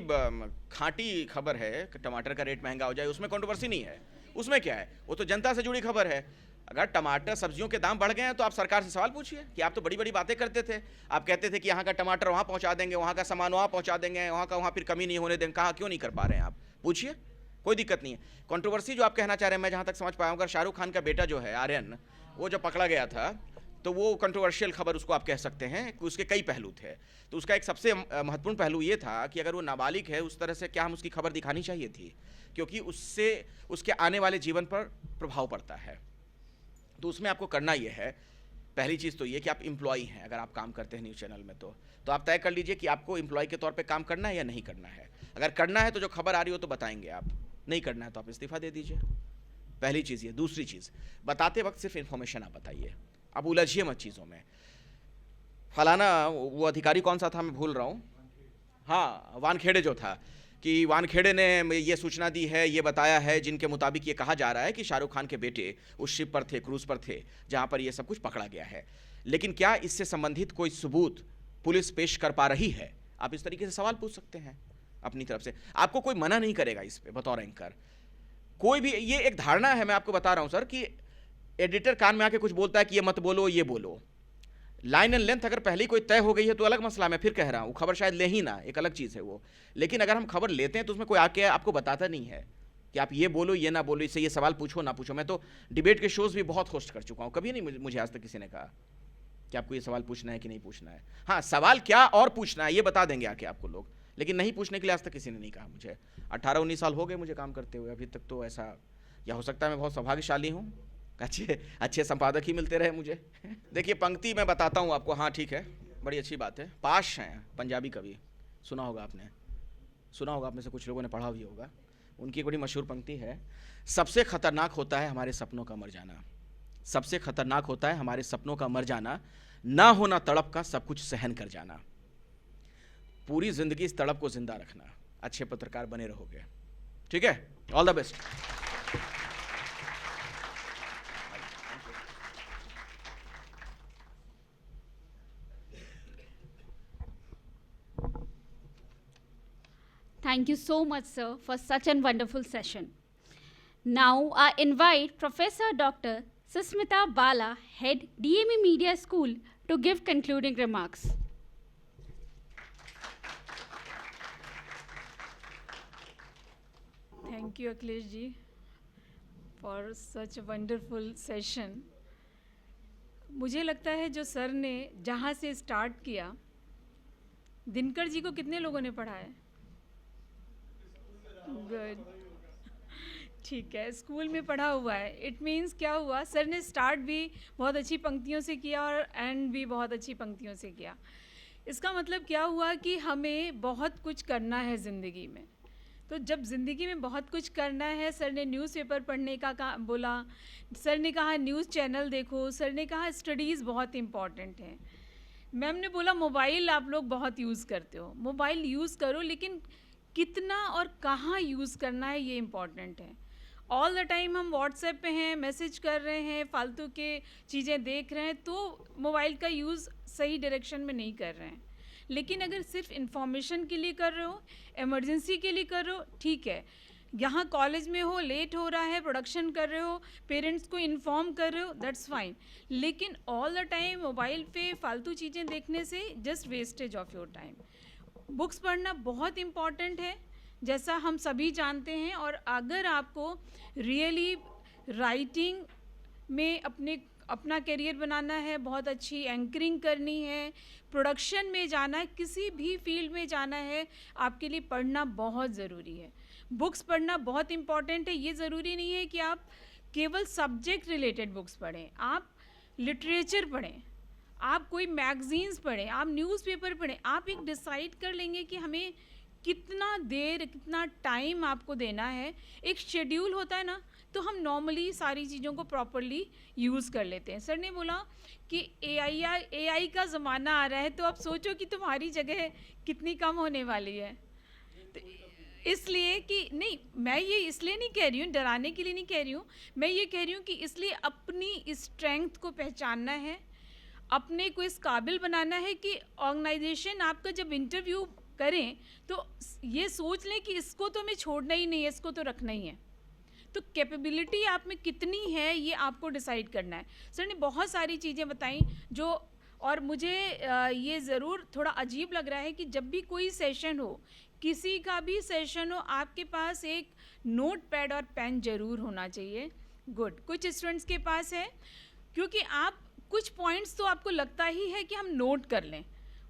खाटी खबर है कि टमाटर का रेट महंगा हो जाए, उसमें कंट्रोवर्सी नहीं है। उसमें क्या है, वो तो जनता से जुड़ी खबर है। अगर टमाटर सब्जियों के दाम बढ़ गए हैं तो आप सरकार से सवाल पूछिए कि आप तो बड़ी बड़ी बातें करते थे, आप कहते थे कि यहाँ का टमाटर वहाँ पहुँचा देंगे, वहाँ का सामान वहाँ पहुँचा देंगे, वहाँ का वहाँ फिर कमी नहीं होने देंगे, कहाँ क्यों नहीं कर पा रहे हैं आप? पूछिए, कोई दिक्कत नहीं है। कंट्रोवर्सी जो आप कहना चाह रहे हैं, मैं जहाँ तक समझ पाया हूँ, अगर शाहरुख खान का बेटा जो है आर्यन, वो जो पकड़ा गया था, तो वो कंट्रोवर्शियल खबर उसको आप कह सकते हैं कि उसके कई पहलू थे। तो उसका एक सबसे महत्वपूर्ण पहलू ये था कि अगर वो नाबालिग है, उस तरह से क्या हम उसकी खबर दिखानी चाहिए थी, क्योंकि उससे उसके आने वाले जीवन पर प्रभाव पड़ता है। तो उसमें आपको करना ये है, पहली चीज़ तो ये कि आप एम्प्लॉई हैं, अगर आप काम करते हैं न्यूज़ चैनल में तो आप तय कर लीजिए कि आपको एम्प्लॉय के तौर पे काम करना है या नहीं करना है। अगर करना है तो जो खबर आ रही हो तो बताएंगे आप, नहीं करना है तो आप इस्तीफा दे दीजिए। पहली चीज़ ये। दूसरी चीज़, बताते वक्त सिर्फ इन्फॉर्मेशन आप बताइए, अब उलझिए मत चीज़ों में। फलाना वो अधिकारी कौन सा था, मैं भूल रहा हूँ, हाँ, वानखेड़े जो था, कि वानखेड़े ने ये सूचना दी है, ये बताया है, जिनके मुताबिक ये कहा जा रहा है कि शाहरुख खान के बेटे उस शिप पर थे, क्रूज पर थे, जहाँ पर ये सब कुछ पकड़ा गया है। लेकिन क्या इससे संबंधित कोई सबूत पुलिस पेश कर पा रही है? आप इस तरीके से सवाल पूछ सकते हैं अपनी तरफ से, आपको कोई मना नहीं करेगा इस पे बतौर एंकर। कोई भी, ये एक धारणा है, मैं आपको बता रहा हूँ सर, कि एडिटर कान में आके कुछ बोलता है कि ये मत बोलो, ये बोलो। लाइन एंड लेंथ अगर पहले ही कोई तय हो गई है तो अलग मसला, मैं फिर कह रहा हूँ, खबर शायद ले ही ना, एक अलग चीज़ है वो। लेकिन अगर हम खबर लेते हैं तो उसमें कोई आके आपको बताता नहीं है कि आप ये बोलो, ये ना बोलो, इससे ये सवाल पूछो ना पूछो। मैं तो डिबेट के शोज़ भी बहुत होस्ट कर चुका हूँ, कभी नहीं मुझे आज तक किसी ने कहा कि आपको ये सवाल पूछना है कि नहीं पूछना है। हाँ, सवाल क्या और पूछना है ये बता देंगे आके आपको लोग, लेकिन नहीं पूछने के लिए आज तक किसी ने नहीं कहा मुझे। 18-19 साल हो गए मुझे काम करते हुए, अभी तक तो ऐसा, या हो सकता है मैं बहुत सौभाग्यशाली हूँ, अच्छे संपादक ही मिलते रहे मुझे। देखिए पंक्ति मैं बताता हूँ आपको, हाँ ठीक है, बड़ी अच्छी बात है। पाश हैं पंजाबी कवि, सुना होगा आपने, सुना होगा आप में से कुछ लोगों ने पढ़ा भी होगा। उनकी एक बड़ी मशहूर पंक्ति है, सबसे खतरनाक होता है हमारे सपनों का मर जाना, सबसे खतरनाक होता है हमारे सपनों का मर जाना, ना होना तड़प का सब कुछ सहन कर जाना। पूरी जिंदगी इस तड़प को जिंदा रखना, अच्छे पत्रकार बने रहोगे। ठीक है, all the best. Thank you so much, sir, for such a wonderful session. Now, I invite Professor Dr. Susmita Bala, Head DME Media School, to give concluding remarks. Thank you, Akhilesh ji, for such a wonderful session. मुझे लगता है जो sir ने जहाँ से start किया, दिनकर जी को कितने लोगों ने पढ़ा है? गुड, ठीक है, स्कूल में पढ़ा हुआ है। इट मीन्स क्या हुआ, सर ने स्टार्ट भी बहुत अच्छी पंक्तियों से किया और एंड भी बहुत अच्छी पंक्तियों से किया। इसका मतलब क्या हुआ कि हमें बहुत कुछ करना है ज़िंदगी में। तो जब ज़िंदगी में बहुत कुछ करना है, सर ने न्यूज़पेपर पढ़ने का बोला, सर ने कहा न्यूज़ चैनल देखो, सर ने कहा स्टडीज़ बहुत इम्पॉर्टेंट है। मैम ने बोला मोबाइल आप लोग बहुत यूज़ करते हो, मोबाइल यूज़ करो, लेकिन कितना और कहाँ यूज़ करना है ये इम्पॉर्टेंट है। ऑल द टाइम हम व्हाट्सएप पे हैं, मैसेज कर रहे हैं, फालतू के चीज़ें देख रहे हैं, तो मोबाइल का यूज़ सही डायरेक्शन में नहीं कर रहे हैं। लेकिन अगर सिर्फ इंफॉर्मेशन के लिए कर रहे हो, इमरजेंसी के लिए कर रहे हो, ठीक है, यहाँ कॉलेज में हो, लेट हो रहा है, प्रोडक्शन कर रहे हो, पेरेंट्स को इन्फॉर्म कर रहे हो, दैट्स फाइन। लेकिन ऑल द टाइम मोबाइल पे फालतू चीज़ें देखने से just wastage of your time. Books पढ़ना बहुत इम्पॉर्टेंट है, जैसा हम सभी जानते हैं। और अगर आपको रियली राइटिंग में अपने अपना करियर बनाना है, बहुत अच्छी एंकरिंग करनी है, प्रोडक्शन में जाना है, किसी भी फील्ड में जाना है, आपके लिए पढ़ना बहुत ज़रूरी है। बुक्स पढ़ना बहुत इम्पॉर्टेंट है। ये ज़रूरी नहीं है कि आप केवल सब्जेक्ट रिलेटेड बुक्स पढ़ें, आप लिटरेचर पढ़ें, आप कोई मैगज़ीन्स पढ़ें, आप न्यूज़पेपर पढ़ें। आप एक डिसाइड कर लेंगे कि हमें कितना देर, कितना टाइम आपको देना है। एक शेड्यूल होता है ना, तो हम नॉर्मली सारी चीज़ों को प्रॉपरली यूज़ कर लेते हैं। सर ने बोला कि एआई का ज़माना आ रहा है, तो आप सोचो कि तुम्हारी जगह कितनी कम होने वाली है। तो इसलिए कि नहीं, मैं ये इसलिए नहीं कह रही हूँ, डराने के लिए नहीं कह रही हूँ, मैं ये कह रही हूँ कि इसलिए अपनी स्ट्रेंथ को पहचानना है, अपने को इस काबिल बनाना है कि ऑर्गेनाइजेशन आपका जब इंटरव्यू करें तो ये सोच लें कि इसको तो हमें छोड़ना ही नहीं है, इसको तो रखना ही है। तो कैपेबिलिटी आप में कितनी है ये आपको डिसाइड करना है। सर ने बहुत सारी चीज़ें बताई जो, और मुझे ये ज़रूर थोड़ा अजीब लग रहा है कि जब भी कोई सेशन हो, किसी का भी सेशन हो, आपके पास एक नोट पैड और पेन ज़रूर होना चाहिए। गुड, कुछ स्टूडेंट्स के पास है, क्योंकि आप कुछ पॉइंट्स तो आपको लगता ही है कि हम नोट कर लें,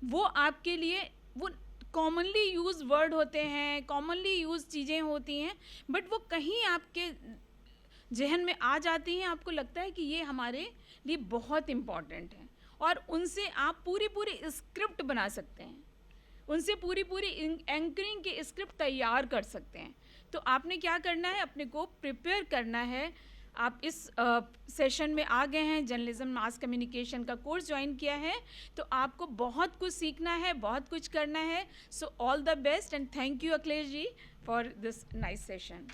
वो आपके लिए वो कॉमनली यूज वर्ड होते हैं, कॉमनली यूज चीज़ें होती हैं, बट वो कहीं आपके जहन में आ जाती हैं, आपको लगता है कि ये हमारे लिए बहुत इम्पॉर्टेंट है, और उनसे आप पूरी स्क्रिप्ट बना सकते हैं, उनसे पूरी एंकरिंग की स्क्रिप्ट तैयार कर सकते हैं। तो आपने क्या करना है, अपने को प्रिपेयर करना है। आप इस सेशन में आ गए हैं, जर्नलिज्म मास कम्युनिकेशन का कोर्स ज्वाइन किया है, तो आपको बहुत कुछ सीखना है, बहुत कुछ करना है। So all the best and thank you Akhilesh ji for this nice session.